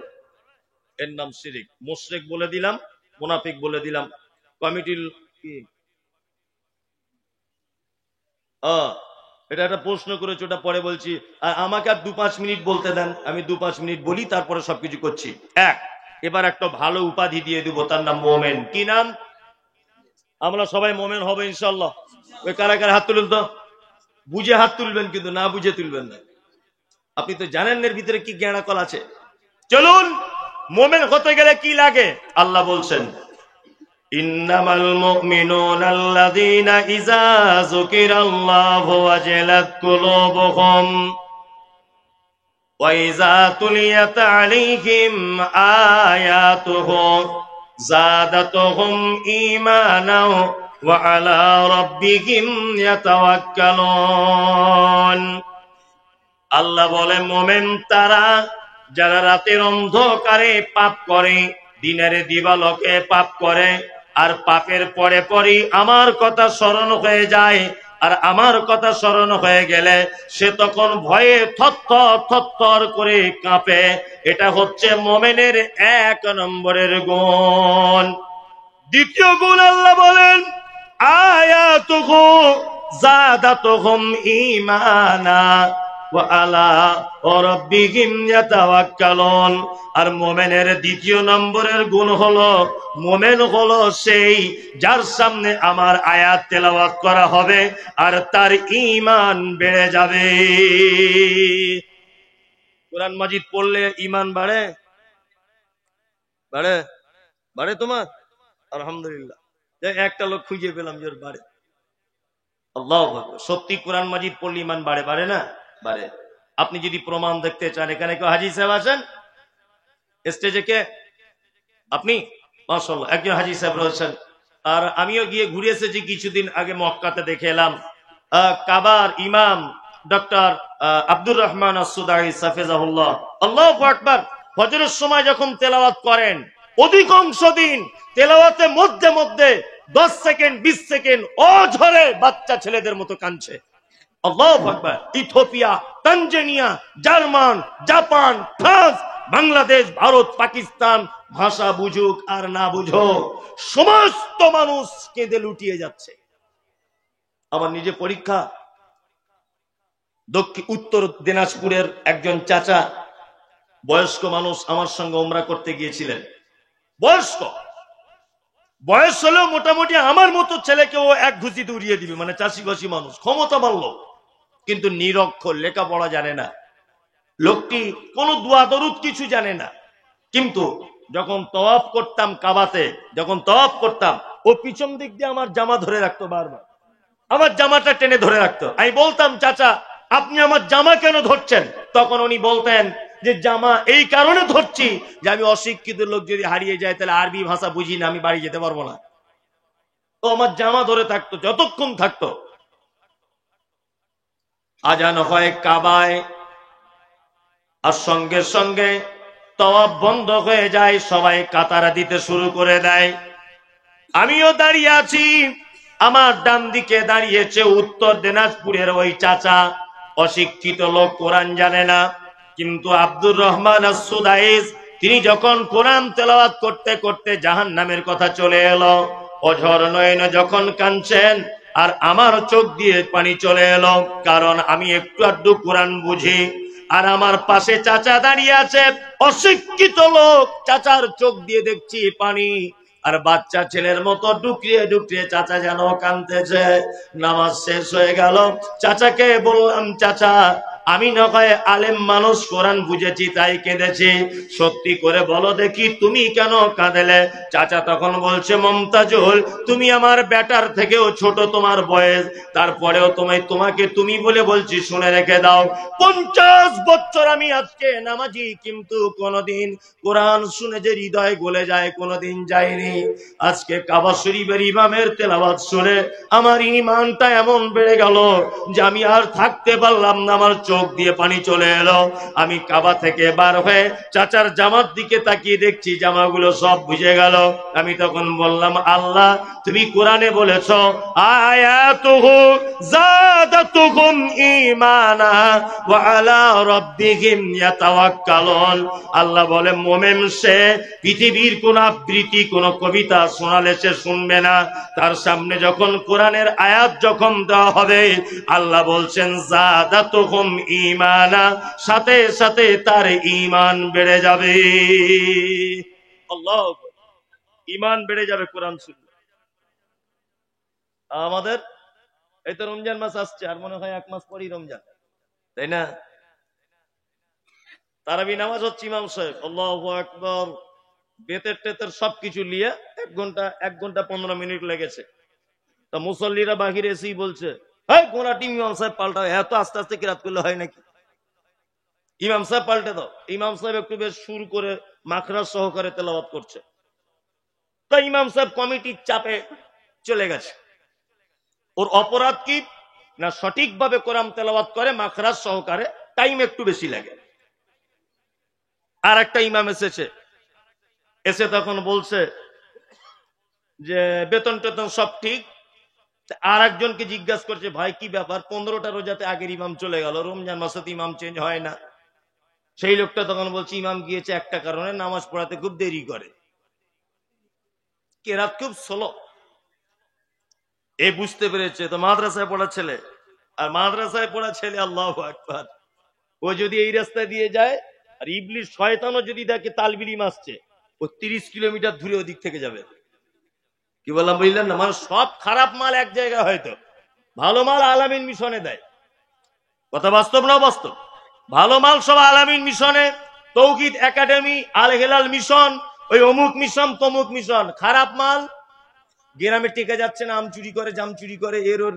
এর নাম শিরিক। মুশরিক বলে দিলাম, মুনাফিক বলে দিলাম। কমিটির কি এটা একটা প্রশ্ন করেছে, ওটা পরে বলছি। আর আমাকে আর 2-5 মিনিট বলতে দেন, আমি 2-5 মিনিট বলি, তারপরে সবকিছু করছি। এবার একটা ভালো উপাধি দিয়ে দিব, তার নাম মোমেন। কি নাম? আমরা সবাই মোমেন হবে ইনশাল্লাহ। ওই কারা কারা হাত তুলুন তো, বুঝে হাত তুলবেন, কিন্তু না বুঝে তুলবেন না। আপনি তো জানেন এর ভিতরে কি জ্ঞানাকল আছে। চলুন, মোমেন হতে গেলে কি লাগে? আল্লাহ বলছেন, ইন্নামাল মুমিনুনা আল্লাযীনা ইযা যুকিরাল্লাহু ওয়াজিলাত কুলুবুহুম ওয়া ইযা তুলিয়াত আলাইহিম আয়াতুহু যাদাতুহুম ঈমানাও ওয়া আলা রাব্বিহিম ইয়াতাওয়াক্কালুন। আল্লাহ বলে, মোমেন তারা যারা রাতের অন্ধকারে পাপ করে, দিনের দিবালোকে পাপ করে, আর পাপের পরে পরই আমার কথা স্মরণ হয়ে যায়, আর আমার কথা স্মরণ হয়ে গেলে সে তখন ভয়ে থরথর থরথর করে কাঁপে। এটা হচ্ছে মোমেনের 1 নম্বরের গুণ। দ্বিতীয় গুণ আল্লাহ বলেন, আয়াতুহু যাদাতুহুম ঈমানা ওয়া আলা রাব্বিহিম ইয়াতাওয়াক্কালুন। আর মোমেনের দ্বিতীয় নম্বরের গুণ হলো, মোমেন হলো সেই যার সামনে আমার আয়াত তেলাওয়াত করা হবে আর তার ঈমান বেড়ে যাবে। কোরআন মাজিদ পড়লে ঈমান বাড়ে, বাড়ে, বাড়ে তোমার? আলহামদুলিল্লাহ, একটা লোক খুঁজে পেলাম যে বাড়ে। আল্লাহু আকবার। সত্যি কোরআন মাজিদ পড়লে ঈমান বাড়ে, বাড়ে না? বাড়ে। আপনি যদি প্রমাণ দেখতে চান, এখানে কেউ হাজী সাহেব আছেন স্টেজে? কে আপনি? মাশাআল্লাহ, একজন হাজী সাহেব রয়েছেন। আর আমিও গিয়ে ঘুরে এসেছি কিছুদিন আগে, মক্কাতে দেখে এলাম। কাবার ইমাম ডক্টর আব্দুর রহমান আস-সুদাই হাফেজাহুল্লাহ, আল্লাহু আকবার, ফজরের সময় যখন তেলাওয়াত করেন, অধিকাংশ দিন তেলাওয়াতে মধ্যে মধ্যে 10 সেকেন্ড 20 সেকেন্ড অঝরে বাচ্চা ছেলেদের মতো কাঁদছে। আল্লাহু আকবার। Ethiopia, Tanzania, German, Japan, France, Bangladesh, Bharat, Pakistan, ভাষা বুঝুক আর না বুঝুক, সমস্ত মানুষ কেঁদে লুটিয়ে যাচ্ছে। আমার নিজে পরীক্ষা, উত্তর দিনাজপুরের একজন চাচা, বয়স্ক মানুষ, আমার সঙ্গে উমরা করতে গিয়েছিলেন। বয়স্ক, বয়স হলেও মোটামুটি আমার মতো ছেলেকেও এক ঘুষিতে উড়িয়ে দিবে, মানে চাষি বাসি মানুষ, ক্ষমতা মানল, কিন্তু নিরক্ষর, লেখাপড়া জানে না লোকটি, কোন দোয়া দরুদ কিছু জানে না। কিন্তু যখন তওয়াফ করতাম কাবাতে, যখন তওয়াফ করতাম, ও পিছন দিক দিয়ে আমার জামা ধরে রাখতো, বারবার আমার জামাটা টেনে ধরে রাখতো। আমি বলতাম, চাচা আপনি আমার জামা কেন ধরছেন? তখন উনি বলতেন যে জামা এই কারণে ধরছি যে আমি অশিক্ষিত লোক, যদি হারিয়ে যায় তাহলে আরবি ভাষা বুঝি না, আমি বাড়ি যেতে পারবো না। তো আমার জামা ধরে থাকতো, যতক্ষণ থাকতো। আজান হয় কাবায়, আর সঙ্গে সঙ্গে তওয়াফ বন্ধ হয়ে যায়, সবাই কাতারা দিতে শুরু করে দেয়। আমিও দাঁড়িয়ে আছি, আমার ডান দিকে দাঁড়িয়েছে উত্তর দিনাজপুরের ওই চাচা, অশিক্ষিত লোক, কোরআন জানে না। কিন্তু আব্দুর রহমান আস-সুদাইস, তিনি যখন কোরআন তেলাওয়াত করতে করতে জাহান্নামের কথা চলে এলো, অঝর নয়নে যখন কাঁদছেন আর আমার চোখ দিয়ে পানি চলে এলো, কারণ আমি একটু আধটু কোরআন বুঝি। আর আমার পাশে চাচা দাঁড়িয়ে আছে, অশিক্ষিত লোক, চাচার চোখ দিয়ে দেখছি পানি। আর বাচ্চা ছেলের মতো ডুকরিয়ে ডুকরিয়ে চাচা যেন কাঁদতেছে। নামাজ শেষ হয়ে গেল, চাচাকে বললাম, চাচা আমি না হয় আলেম মানুষ, কোরআন বুঝেছি তাই কেঁদেছি, সত্যি করে বলো দেখি তুমি কেন কাঁদেলে? চাচা তখন বলছে, মমতাজুল তুমি আমার বেটার থেকেও ছোট তোমার বয়স, তারপরেও তোমাকে তুমি বলে বলছি, শুনে রেখে দাও। 50 বছর আমি আজকে নামাজি, কিন্তু কোনদিন কোরআন শুনে যে হৃদয় গলে যায় কোনদিন যায়নি। আজকে কাবা শরীফের ইমামের তেলাওয়াত শুনে আমার ঈমানটা এমন বেড়ে গেল যে আমি আর থাকতে পারলাম না, আমার চোখ দিয়ে পানি চলে এলো। আমি কাবা থেকে বার হয়ে চাচার জামার দিকে তাকিয়ে দেখছি জামাগুলো সব বুঝে গেল। আমি তখন বললাম, আল্লাহ তুমি কোরআনে বলেছো আয়াতুহু যাদাতুহুম ঈমানা ওয়া আলা রাব্বিহিম ইয়াতাওয়াক্কালুন। আল্লাহ বলে মুমিন সে পৃথিবীর কোন আবৃত্তি কোন কবিতা শোনালে সে শুনবে না, তার সামনে যখন কোরআনের আয়াত যখন দেওয়া হবে আল্লাহ বলছেন যাদাতুহুম ঈমানা, সাথে সাথে তার ঈমান বেড়ে যাবে। আল্লাহু আকবার, ঈমান বেড়ে যাবে কোরআন শুনলে। আমাদের এই তো রমজান মাস আসছে, আর মনে হয় 1 মাস পরই রমজান, তাই না? তারাবি নামাজ হচ্ছে, ইমাম সাহেব আল্লাহু আকবার, বেতের টেতের সবকিছু নিয়ে 1 ঘন্টা 15 মিনিট লেগেছে। তা মুসল্লিরা বাহিরে এসেই বলছে, হ্যাঁ কোনা টিম ইমাম সাহেব পাল্টাও, এত আস্তে আস্তে কিরাত করলে হয় নাকি? ইমাম সাহেব পাল্টে দাও। ইমাম সাহেব একটু বেশ সুর করে মাখরাজ সহকারে তেলাওয়াত করছে, তাই ইমাম সাহেব কমিটির চাপে চলে গেছে। ওর অপরাধ কি না, সঠিকভাবে কোরআন তেলাওয়াত করে মাখরাজ সহকারে, টাইম একটু বেশি লাগে। আর একটা ইমাম এসে তখন বলছে যে বেতন টেতন সব ঠিক। আর একজনকে জিজ্ঞাসা করছে, ভাই কি ব্যাপার, 15টা রোজাতে আগের ইমাম চলে গেল, রমজান মাসে ইমাম চেঞ্জ হয় না? সেই লোকটা তখন বলছে, ইমাম গিয়েছে একটা কারণে, নামাজ পড়াতে খুব দেরি করে, কেরাত খুব স্লো। এ বুঝতে পেরেছে তো মাদ্রাসায় পড়া ছেলে, আর মাদ্রাসায় পড়া ছেলে আল্লাহু আকবার, ও যদি এই রাস্তা দিয়ে যায় আর ইবলিস শয়তানও যদি দেখে তালবিলিম আসছে, ও 30 কিলোমিটার দূরে ওদিক থেকে যাবে। কি বললাম বুঝলেন না? মানে সব খারাপ মাল এক জায়গায়, হয়তো ভালো মাল আলামিন মিশনে দেয়। কথা বাস্তব না বাস্তব? ভালো মাল সব আলামিন মিশনে, তৌহিদ একাডেমি, আল হেলাল মিশন, ওই অমুক মিশন তমুক মিশন। খারাপ মাল গ্রামে টেকে যাচ্ছে না, আম চুরি করে জাম চুরি করে, এর ওর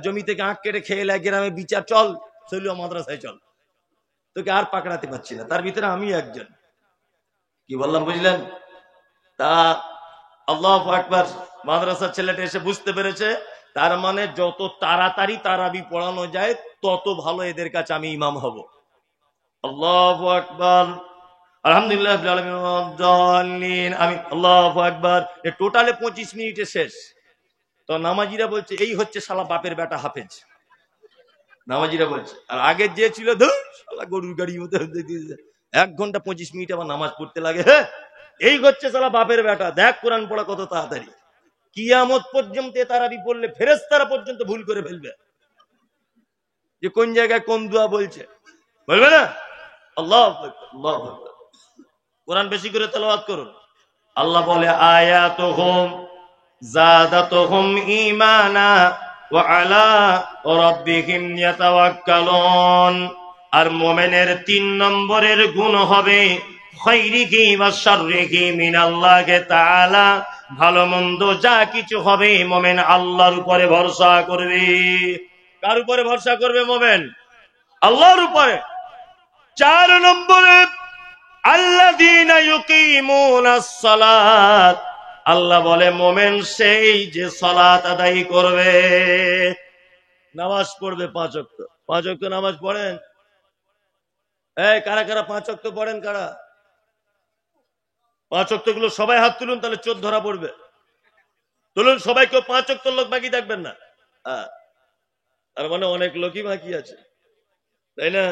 জমি থেকে আঁক কেটে খেয়ে লাগে, গ্রামে বিচার চল, চলিও মাদ্রাসায় চল, তোকে আর পাকড়াতে পারছি না। তার ভিতরে আমি একজন। কি বললাম বুঝলেন? তা আল্লাহু আকবার, মাদ্রাসার ছেলেটা এসে বুঝতে পেরেছে, তার মানে যত তাড়াতাড়ি তারাবি পড়ানো যায় তত ভালো, এদের কাছে আমি ইমাম হব। আল্লাহু আকবার, আলহামদুলিল্লাহ আমি আল্লাহু আকবার। টোটালে 25 মিনিটে শেষ। তো নামাজিরা বলছে, এই হচ্ছে শালা বাপের বেটা হাফেজ। নামাজিরা বলছে, আর আগের যে ছিল শালা গরুর গাড়ির মতো 1 ঘন্টা 25 মিনিট আবার নামাজ পড়তে লাগে। হ্যাঁ, এই হচ্ছে শালা বাপের বেটা, দেখ কোরআন পড়া কত তাড়াতাড়ি। কিয়ামত পর্যন্ত তারাবি পড়লে ফেরেশতারা পর্যন্ত ভুল করে ফেলবে যে কোন জায়গায় কোন দোয়া বলছে, বলবে না? আল্লাহু আকবার, আল্লাহু আকবার। কোরআন বেশি করে তেলাওয়াত করুন। আল্লাহ বলে আয়াতুহুম যাদাতুহুম ঈমানা ওয়া আলা রাব্বিহিম ইয়াতাওয়াক্কালুন। আর মুমিনের 3 নম্বরের গুণ হবে খায়রিহি ওয়া শাররিহি মিনাল্লাহি তাআলা। ভালো মন্দ যা কিছু হবে মুমিন আল্লাহর উপরে ভরসা করবে। কার উপরে ভরসা করবে মুমিন? আল্লাহর উপরে। 4 নম্বরে আল্লাযীনা ইউকিমুনাস সালাত। আল্লাহ বলে মুমিন সেই যে সালাত আদায় করবে, নামাজ পড়বে 5 ওয়াক্ত। 5 ওয়াক্ত নামাজ পড়েন? এই কারা কারা 5 ওয়াক্ত পড়েন? কারা 5 ওয়াক্ত গুলো সবাই হাত তুলুন, তাহলে চোর ধরা পড়বে। তুলুন সবাই, কেউ 5 ওয়াক্ত লোক বাকি থাকবেন না। তার মানে অনেক লোকই বাকি আছে, তাই না?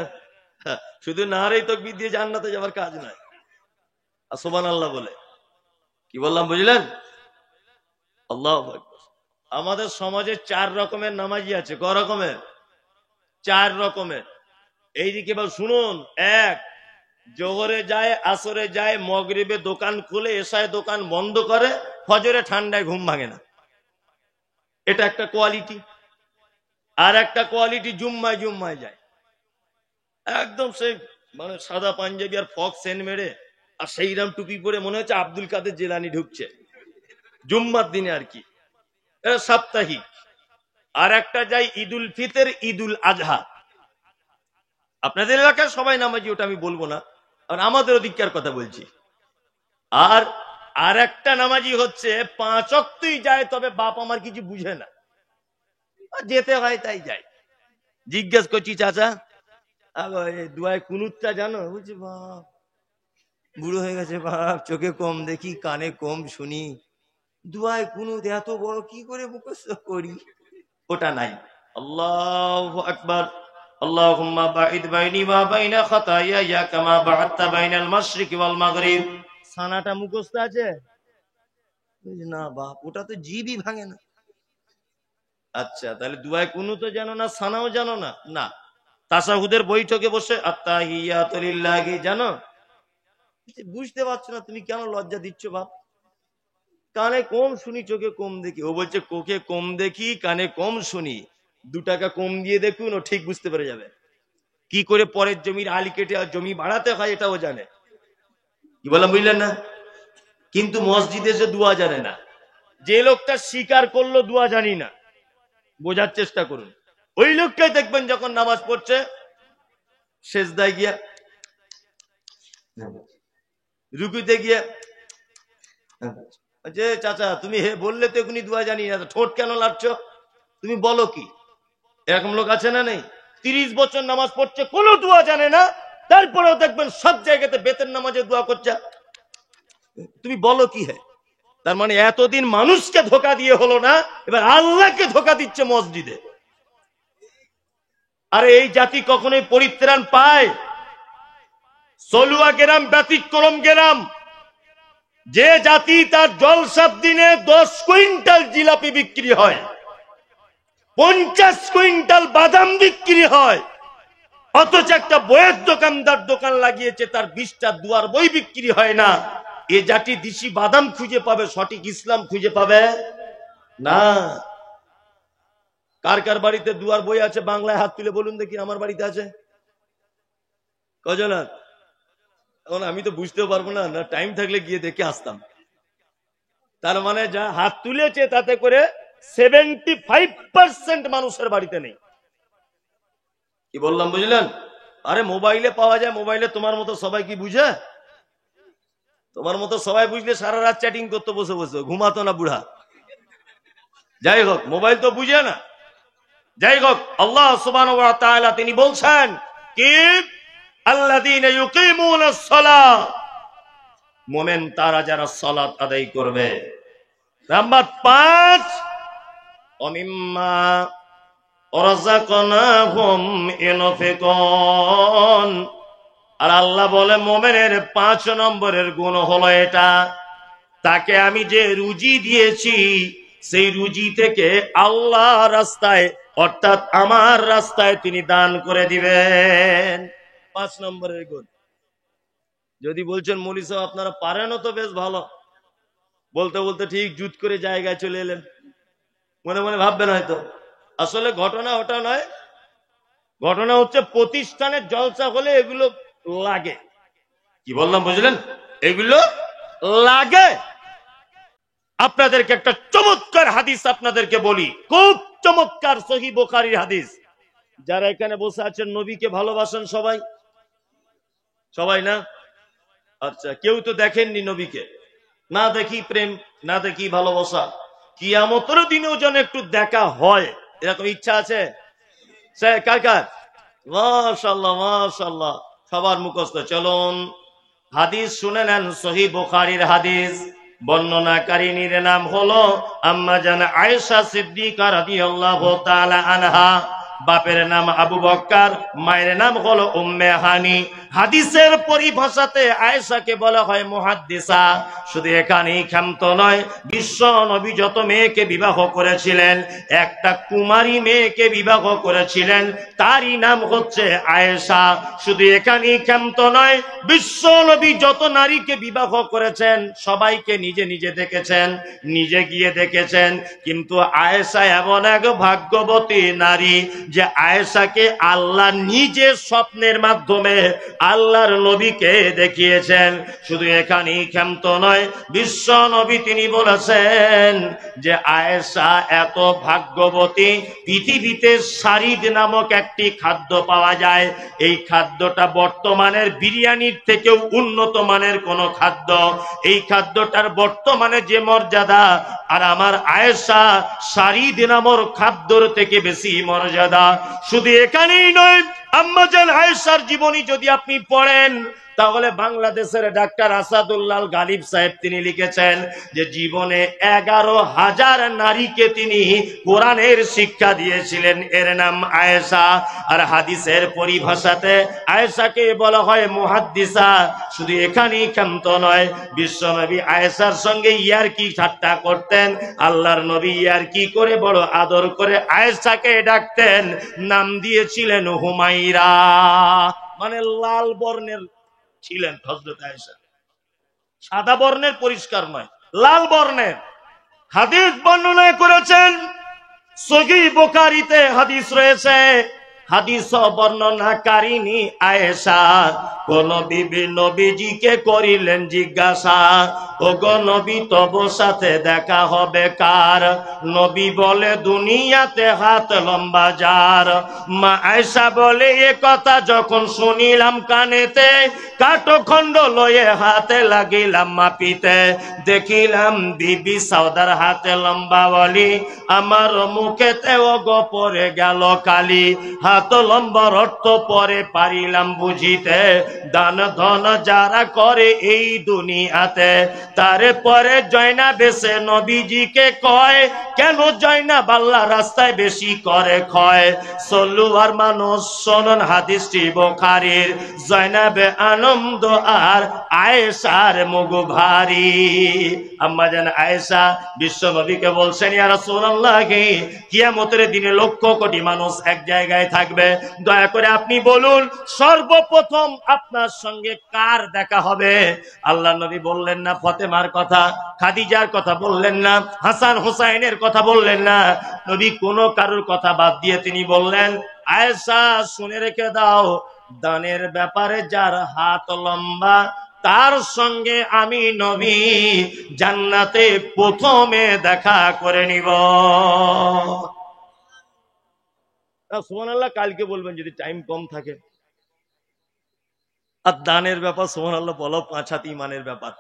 শুধু নারে তাকবীর দিয়ে জান্নাতে যাওয়ার কাজ নাই, আর সুবহানাল্লাহ বলে। কি বললাম বুঝলেন? আল্লাহু আকবার। আমাদের সমাজে 4 রকমের নামাজি আছে। ক রকমের? 4 রকমের। এইদিকে এবার শুনুন, এক, জোহরে যায়, আসরে যায়, মগরিবে দোকান খুলে, এশায় দোকান বন্ধ করে, ফজরে ঠান্ডায় ঘুম ভাঙে না। এটা একটা কোয়ালিটি। আর একটা কোয়ালিটি জুম্মায় জুম্মায় যায়, একদম সে মানে সাদা পাঞ্জাবি আর ফক সেন মেরে আর সেইরাম টুপি পরে মনে হচ্ছে আব্দুল কাদের জেলানি ঢুকছে জুম্মার দিনে আর কি, এটা সাপ্তাহিক। আর একটা যায় ঈদুল ফিতর, ঈদুল আজহা। আপনাদের এলাকায় সবাই নামাজি, ওটা আমি বলবো না, আর আমাদের ওদিককার কথা বলছি। আর একটা নামাজি হচ্ছে 5 ওয়াক্তই যায়, তবে বাপ আমার কিছু বুঝে না, যেতে হয় তাই যায়। জিজ্ঞেস করছি, চাচা দুয়ায় কুনুতটা জানো? বুঝছি বাপ বুড়ো হয়ে গেছে, বাপ চোখে কম দেখি, কানে কম শুনি, দুয়ায় কুনুত এত বড় কি করে মুখস্থ করি? ওটা নাই। আল্লাহু আকবার। আল্লাহুম্মা বাঈদ বাইনি ওয়া বাইনা খাতায়ায়া কামা বা'আদতা বাইনাল মাশরিকি ওয়াল মাগরিব। সানাটা মুখস্থ আছে? না বাপ, ওটা তো জিবই ভাঙে না। আচ্ছা, তাহলে দুয়ায় কুনুতও জানো না, সানাও জানো না? না। তাশাহুদের বৈঠকে বসে আত্তাহিয়াতু লিল্লাহি জানো? বুঝতে পারছো না তুমি, কেন লজ্জা দিচ্ছ বাপ? কানে কম শুনি, চোখে কম দেখি। ও বলছে চোখে কম দেখি, কানে কম শুনি, 2 টাকা কম দিয়ে দেখুন, ও ঠিক বুঝতে পেরে যাবে কি করে পরের জমির আলি কেটে আর জমি বাড়াতে হয়, এটাও জানে। কি বললাম বুঝলেন না? কিন্তু মসজিদে যে দোয়া জানে না। যে লোকটা স্বীকার করলো দোয়া জানি না, বোঝার চেষ্টা করুন। ওই লোকটাই দেখবেন যখন নামাজ পড়ছে সেজদায় গিয়া, রুকুতে গিয়ে, যে চাচা তুমি হে বললে তো এখনই দোয়া জানি না, ঠোঁট কেন লাড়ছো? তুমি বলো কি? এরকম লোক আছে না নেই? 30 বছর নামাজ পড়ছে, কোনো দোয়া জানে না, তারপরেও দেখবেন সব জায়গাতে বেতের নামাজে দোয়া করছে। তুমি বলো কি? হ্যাঁ, তার মানে এতদিন মানুষকে ধোকা দিয়ে হলো না, এবার আল্লাহকে ধোকা দিচ্ছে মসজিদে। আরে এই জাতি কখনোই পরিত্রাণ পায়? সলুয়া গেরাম ব্যতিক্রম গেরাম। যে জাতি তার জলসার দিনে 10 কুইন্টাল জিলাপি বিক্রি হয়, 50 কুইন্টাল বাদাম বিক্রি হয়, অথচ একটা বইয়ের দোকানদার দোকান লাগিয়েছে, তার 20টা দুয়ার বই বিক্রি হয় না। এ জাতি দিশি বাদাম খুঁজে পাবে, সঠিক ইসলাম খুঁজে পাবে না। কার কার বাড়িতে দুয়ার বই আছে বাংলায়? হাত তুলে বলুন দেখি। আমার বাড়িতে আছে কজন? এখন আমি তো বুঝতেও পারবো না, না টাইম থাকলে গিয়ে দেখে আসতাম। তার মানে যা হাত তুলেছে তাতে করে 75% মানুষের বাড়িতে নেই। কি বললাম বুঝলেন? আরে মোবাইলে পাওয়া যায়, মোবাইলে তোমার মতো সবাই কি বুঝে? তোমার মতো সবাই বুঝলে সারা রাত চ্যাটিং করতে বসে বসে, ঘুমাতো না বুড়া। যাই হোক, মোবাইল তো বুঝে না। যাই হোক, আল্লাহ সুবহানাহু ওয়া তাআলা তিনি বলছেন কি, আল্লাযীনা ইউকিমুনাস সালাহ, মুমিন তারা যারা সালাত আদায় করবে। নাম্বার 5, ওমিম্মা রাযাকনাহুম ইউনফিকুন। আর আল্লাহ বলে মুমিনের 5 নম্বরের গুণ হলো এটা, তাকে আমি যে রুজি দিয়েছি সেই রুজি থেকে আল্লাহ রাস্তায়, অর্থাৎ আমার রাস্তায় তিনি দান করে দিবেন। 5 নম্বরের গুণ। যদি বলছেন মৌলী সাহেব আপনারা পারেনও তো বেশ ভালো, বলতে বলতে ঠিক জুত করে জায়গায় চলে এলেন, মনে মনে ভাববেন হয়তো। আসলে ঘটনা ওটা নয়, ঘটনা হচ্ছে প্রতিষ্ঠানের জলসা হলে এগুলো লাগে। কি বললাম বুঝলেন? এগুলো লাগে। আপনাদেরকে একটা চমৎকার হাদিস আপনাদেরকে বলি, খুব চমৎকার, সহিহ বুখারীর হাদিস। যারা এখানে বসে আছেন নবীকে ভালোবাসেন সবাই? সবাই না? আচ্ছা, কেউ তো দেখেননি নবীকে। না দেখি প্রেম, না দেখি ভালোবাসা, কিয়ামতের দিনেও যেন একটু দেখা হয়, এরকম ইচ্ছা আছে কার কার? মাশাআল্লাহ মাশাআল্লাহ, সবার মুখস্থ। চলুন হাদিস শুনে নেন, সহিহ বুখারীর হাদিস। বর্ণনাকারিনীর নাম হলো আম্মা জান আয়েশা সিদ্দিকা রাদিয়াল্লাহু তাআলা আনহা। বাপের নাম আবু বক্কর, মায়ের নাম হলো উম্মে হানি। হাদিসের পরিভাষাতে আয়েশাকে বলা হয় মুহাদ্দিসা। শুধু এখানেই ক্ষান্ত নয়, বিশ্ব নবী যত মেয়েকে বিবাহ করেছিলেন, একটা কুমারী মেয়েকে বিবাহ করেছিলেন, তারই নাম হচ্ছে আয়েশা। শুধু এখানেই ক্ষান্ত নয়, বিশ্ব নবী যত নারীকে বিবাহ করেছেন সবাইকে নিজে নিজে দেখেছেন, নিজে গিয়ে দেখেছেন, কিন্তু আয়েশা এমন এক ভাগ্যবতী নারী যে আয়েশাকে আল্লাহ নিজে স্বপ্নের মাধ্যমে আল্লাহর নবীকে দেখিয়েছেন। শুধু এখানেই ক্ষান্ত নয়, বিশ্ব নবী তিনি বলেছেন যে আয়েশা এত ভাগ্যবতী, পৃথিবীতে শারিদ নামক একটি খাদ্য পাওয়া যায়, এই খাদ্যটা বর্তমানের বিরিয়ানির থেকেও উন্নত মানের কোন খাদ্য। এই খাদ্যটার বর্তমানে যে মর্যাদা, আর আমার আয়েশা শারিদ নামক খাদ্যর থেকে বেশি মর্যাদা। শুধু এখানেই নয়, আম্মাজান আয়েশার জীবনী যদি আপনি পড়েন, তাহলে বাংলাদেশের ডাক্তার আসাদুল্লাহ গালিব সাহেব তিনি লিখেছেন যে জীবনে 11,000 নারীকে তিনি কোরআনের শিক্ষা দিয়েছিলেন, এর নাম আয়েশা। আর হাদিসের পরিভাষাতে আয়েশাকে বলা হয় মুহাদ্দিসা। শুধু এখানেই ক্ষান্ত নয়, বিশ্ব নবী আয়েশার সঙ্গে ইয়ারকি ঠাট্টা করতেন। আল্লাহর নবী ইয়ারকি করে বড় আদর করে আয়েশাকে ডাকতেন, নাম দিয়েছিলেন হুমাইরা, মানে লাল বর্ণের ছিলেন হযরত আয়েশা, সাদা বর্ণের পরিষ্কার নয়, লাল বর্ণের। হাদিস বর্ণনা করেছেন, সহিহ বুখারীতে হাদিস রয়েছে, হাদিস বর্ণনাকারিনী আয়েশা কোন বিবি নবীজিকে করিলেন জিজ্ঞাসা, ওগো নবী তব সাথে দেখা হবে কার? নবী বলে দুনিয়াতে হাত লম্বা যার। মা আয়েশা বলে এ কথা যখন শুনিলাম কানেতে, কাঠখণ্ড লয়ে হাতে লাগিলাম মাপিতে, দেখিলাম বিবি সাউদার হাতে লম্বা বলি, আমার মুখেতে ওগো পড়ে গেল কালি। হাত লম্বার অর্থ পরে পারিলাম বুঝিতে, দান ধন যারা করে এই দুনিয়াতে, তারে পরে জয়না বেশে নবীজিকে কয়, কেন জয়না বাল্লা রাস্তায় বেশি করে ক্ষয়। সল্লুয়ার মানুষ শোনন হাদিসটি বুখারীর, জয়নাবে আনন্দ আর আয়েশার মুখ ভারী। আম্মাজান আয়েশা বিশ্ব নবীকে বলছেন, ইয়া রাসূলুল্লাহ, কিয়ামতের দিনে লক্ষ কোটি মানুষ এক জায়গায় থাকবে, দয়া করে আপনি বলুন সর্বপ্রথম আপনার সঙ্গে কার দেখা হবে? আল্লাহ নবী বললেন না ফাতেমার কথা, খাদিজার কথা বললেন না, হাসান হুসাইনের কথা বললেন না, নবী কোন কারোর কথা বাদ দিয়ে তিনি বললেন, আয়েশা শুনে রেখে দাও, দানের ব্যাপারে যার হাত লম্বা তার সঙ্গে আমি নবী জান্নাতে প্রথমে দেখা করে নিব। সুবহানাল্লাহ কালকে বলবেন যদি টাইম কম থাকে। আর দানের ব্যাপার সুবহানাল্লাহ বলো 5 হাত ঈমানের ব্যাপার।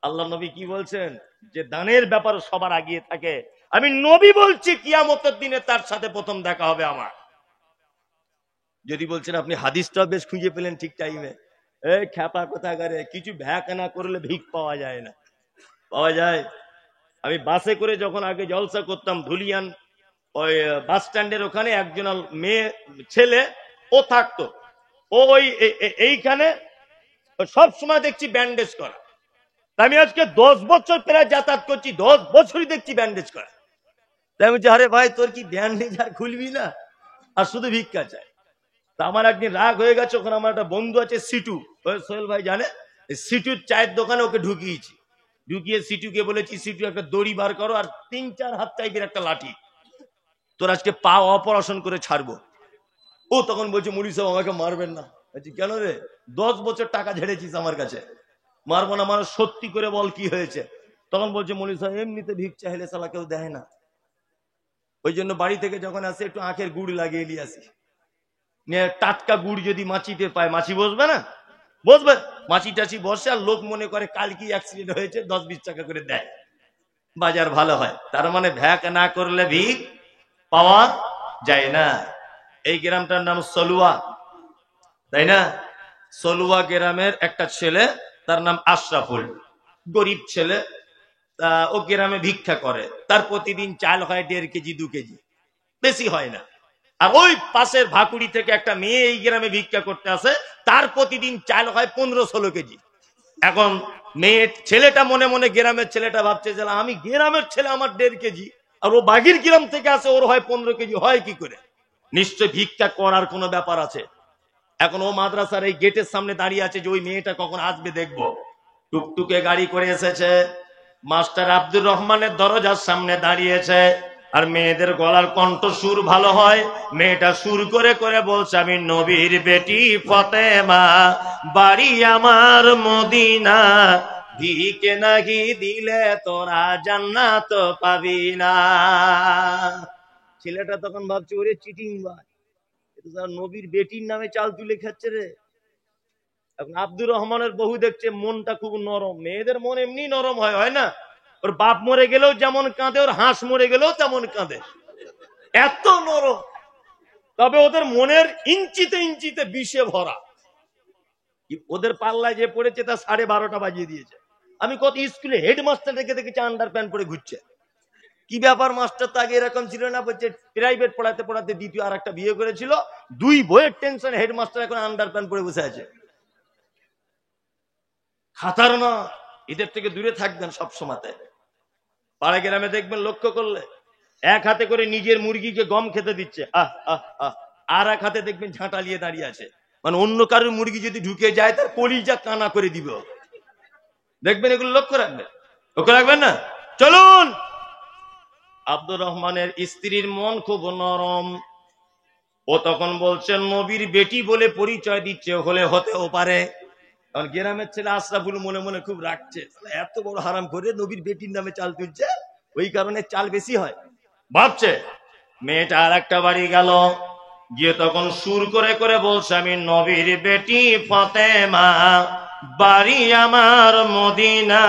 আল্লাহ নবী কি বলছেন যে দানের ব্যাপার সবার আগিয়ে থাকে। আমি নবী বলছি কিয়ামতের দিনে তার সাথে প্রথম দেখা হবে আমার। যদি বলছেন আপনি হাদিসটা বেশ খুঁজে পেলেন ঠিক টাইমে, এই খ্যাপা কোথাকারে, কিছু ভ্যাক না করলে ভিক পাওয়া যায় না। পাওয়া যায়। আমি বাসে করে যখন আগে জলসা করতাম ধুলিয়ান, ওই বাস স্ট্যান্ডের ওখানে একজন মেয়ে ছেলে ও থাকতো, ও ওই এইখানে সব সময় দেখছি ব্যান্ডেজ করা। আমি আজকে 10 বছর প্রায় যাতায়াত করছি, 10 বছরই দেখছি ব্যান্ডেজ করা। তাই আমি বলছি, আরে ভাই তোর কি ব্যান্ডেজ আর খুলবি না, আর শুধু ভিক্ষা চায়। তা আমার একদিন রাগ হয়ে গেছে, ওখানে আমার একটা বন্ধু আছে সিটু, সোহেল ভাই জানে, সিটুর চায়ের দোকানে ওকে ঢুকিয়েছি। ঢুকিয়ে সিটুকে বলেছি, সিটু একটা দড়ি বার করো আর 3-4 হাত টাইপের একটা লাঠি, তোর আজকে পা অপারেশন করে ছাড়বো। ও তখন বলছে, মুড়ি সাহেব আমাকে মারবেন না। কেন রে? 10 বছর টাকা ঝেড়েছিস আমার কাছে, মারবো না। মানে সত্যি করে বল কি হয়েছে? তখন বলছে, মুড়ি সাহেব এমনিতে ভিক চাইলে শালা কেউ দেয় না, ওই জন্য বাড়ি থেকে যখন আসে একটু আখের গুড় লাগিয়ে নিয়ে আসি। টাটকা গুড় যদি মাছিতে পায়, মাছি বসবে না? বসবে। মাছি টাছি বসে, আর লোক মনে করে কাল কি অ্যাক্সিডেন্ট হয়েছে, 10-20 টাকা করে দেয়, বাজার ভালো হয়। তার মানে ভ্যাক না করলে ভিক পাওয়া যায় না। এই গ্রামটার নাম সলুয়া, তাই না? সলুয়া গ্রামের একটা ছেলে, তার নাম আশরাফুল, গরিব ছেলে। ও গ্রামে ভিক্ষা করে, তার প্রতিদিন চাল হয় 1.5 কেজি 2 কেজি, বেশি হয় না। আর ওই পাশের ভাকুড়ি থেকে একটা মেয়ে এই গ্রামে ভিক্ষা করতে আসে, তার প্রতিদিন চাল হয় 15-16 কেজি। এখন মেয়ে ছেলেটা মনে মনে, গ্রামের ছেলেটা ভাবছে যে আমি গ্রামের ছেলে, আমার 1.5 কেজি, আর ও বাগির গ্রাম থেকে আসে, ওর হয় 15 কেজি, হয় কি করে? নিশ্চয় ভিক্ষা করার কোনো ব্যাপার আছে। এখন ও মাদ্রাসার এই গেটের সামনে দাঁড়িয়ে আছে যে ওই মেয়েটা কখন আসবে দেখবো। টুকটুকে গাড়ি করে এসেছে, মাস্টার আব্দুর রহমানের দরজার সামনে দাঁড়িয়েছে। আর মেয়েদের গলার কণ্ঠ সুর ভালো হয়, মেয়েটা সুর করে করে বলছে, আমি নবীর বেটি ফতেমা, বাড়ি আমার মদিনা, ভিকে নাহি দিলে তোরা জান্নাত পাবি না। ছেলেটা তখন ভাবছে, ওরে চিটিং ভাই, নবীর বেটির নামে চাল তুলে খাচ্ছে রে। এখন আব্দুর রহমানের বহু দেখছে মনটা খুব নরম, মেয়েদের মন এমনি নরম হয়, হয় না? ওর বাপ মরে গেলেও যেমন কাঁদে, ওর হাঁস মরে গেলেও তেমন কাঁদে, এত নরম। তবে ওদের মনের ইঞ্চিতে ইঞ্চিতে বিষে ভরা। ওদের পাল্লায় যে পড়েছে তা 12:30 বাজিয়ে দিয়েছে। আমি কত স্কুলে হেডমাস্টার দেখে দেখেছি আন্ডার প্যান্ট পরে ঘুরছে। কি ব্যাপার, মাস্টার তো আগে এরকম ছিল না, বলছে প্রাইভেট পড়াতে পড়াতে দ্বিতীয় আর একটা বিয়ে করেছিল, 2 বইয়ের টেনশন, হেডমাস্টার এখন আন্ডার প্যান্ট পরে বসে আছে। খাতার না, এদের থেকে দূরে থাকবেন সব সময়। পাড়া গ্রামে দেখবেন, লক্ষ্য করলে এক হাতে করে নিজের মুরগিকে গম খেতে দিচ্ছে, আর এক হাতে দেখবেন ঝাঁটা নিয়ে দাঁড়িয়ে আছে, মানে অন্য কারোর মুরগি যদি ঢুকে যায় তার কলিজা কানা করে দিবে। দেখবেন, এগুলো লক্ষ্য রাখবেন, লক্ষ্য রাখবেন না? চলুন। আব্দুর রহমানের স্ত্রীর মন খুব নরম। ও তখন বলছেন, নবীর বেটি বলে পরিচয় দিচ্ছে, হলে হতেও পারে। কারণ গ্রামের ছেলে আশরাফুল মনে মনে খুব রাখছে, এত বড় হারাম করে নবীর বেটির নামে চাল তুলছে, ওই কারণে চাল বেশি হয় ভাবছে। মেয়েটা আর একটা বাড়ি গেল, গিয়ে তখন সুর করে করে বলছে, আমি নবীর বেটি ফতেমা, বাড়ি আমার মদিনা,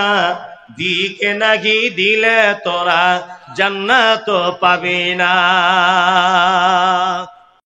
দিকে নাকি দিলে তোরা জান্নাত পাবি না।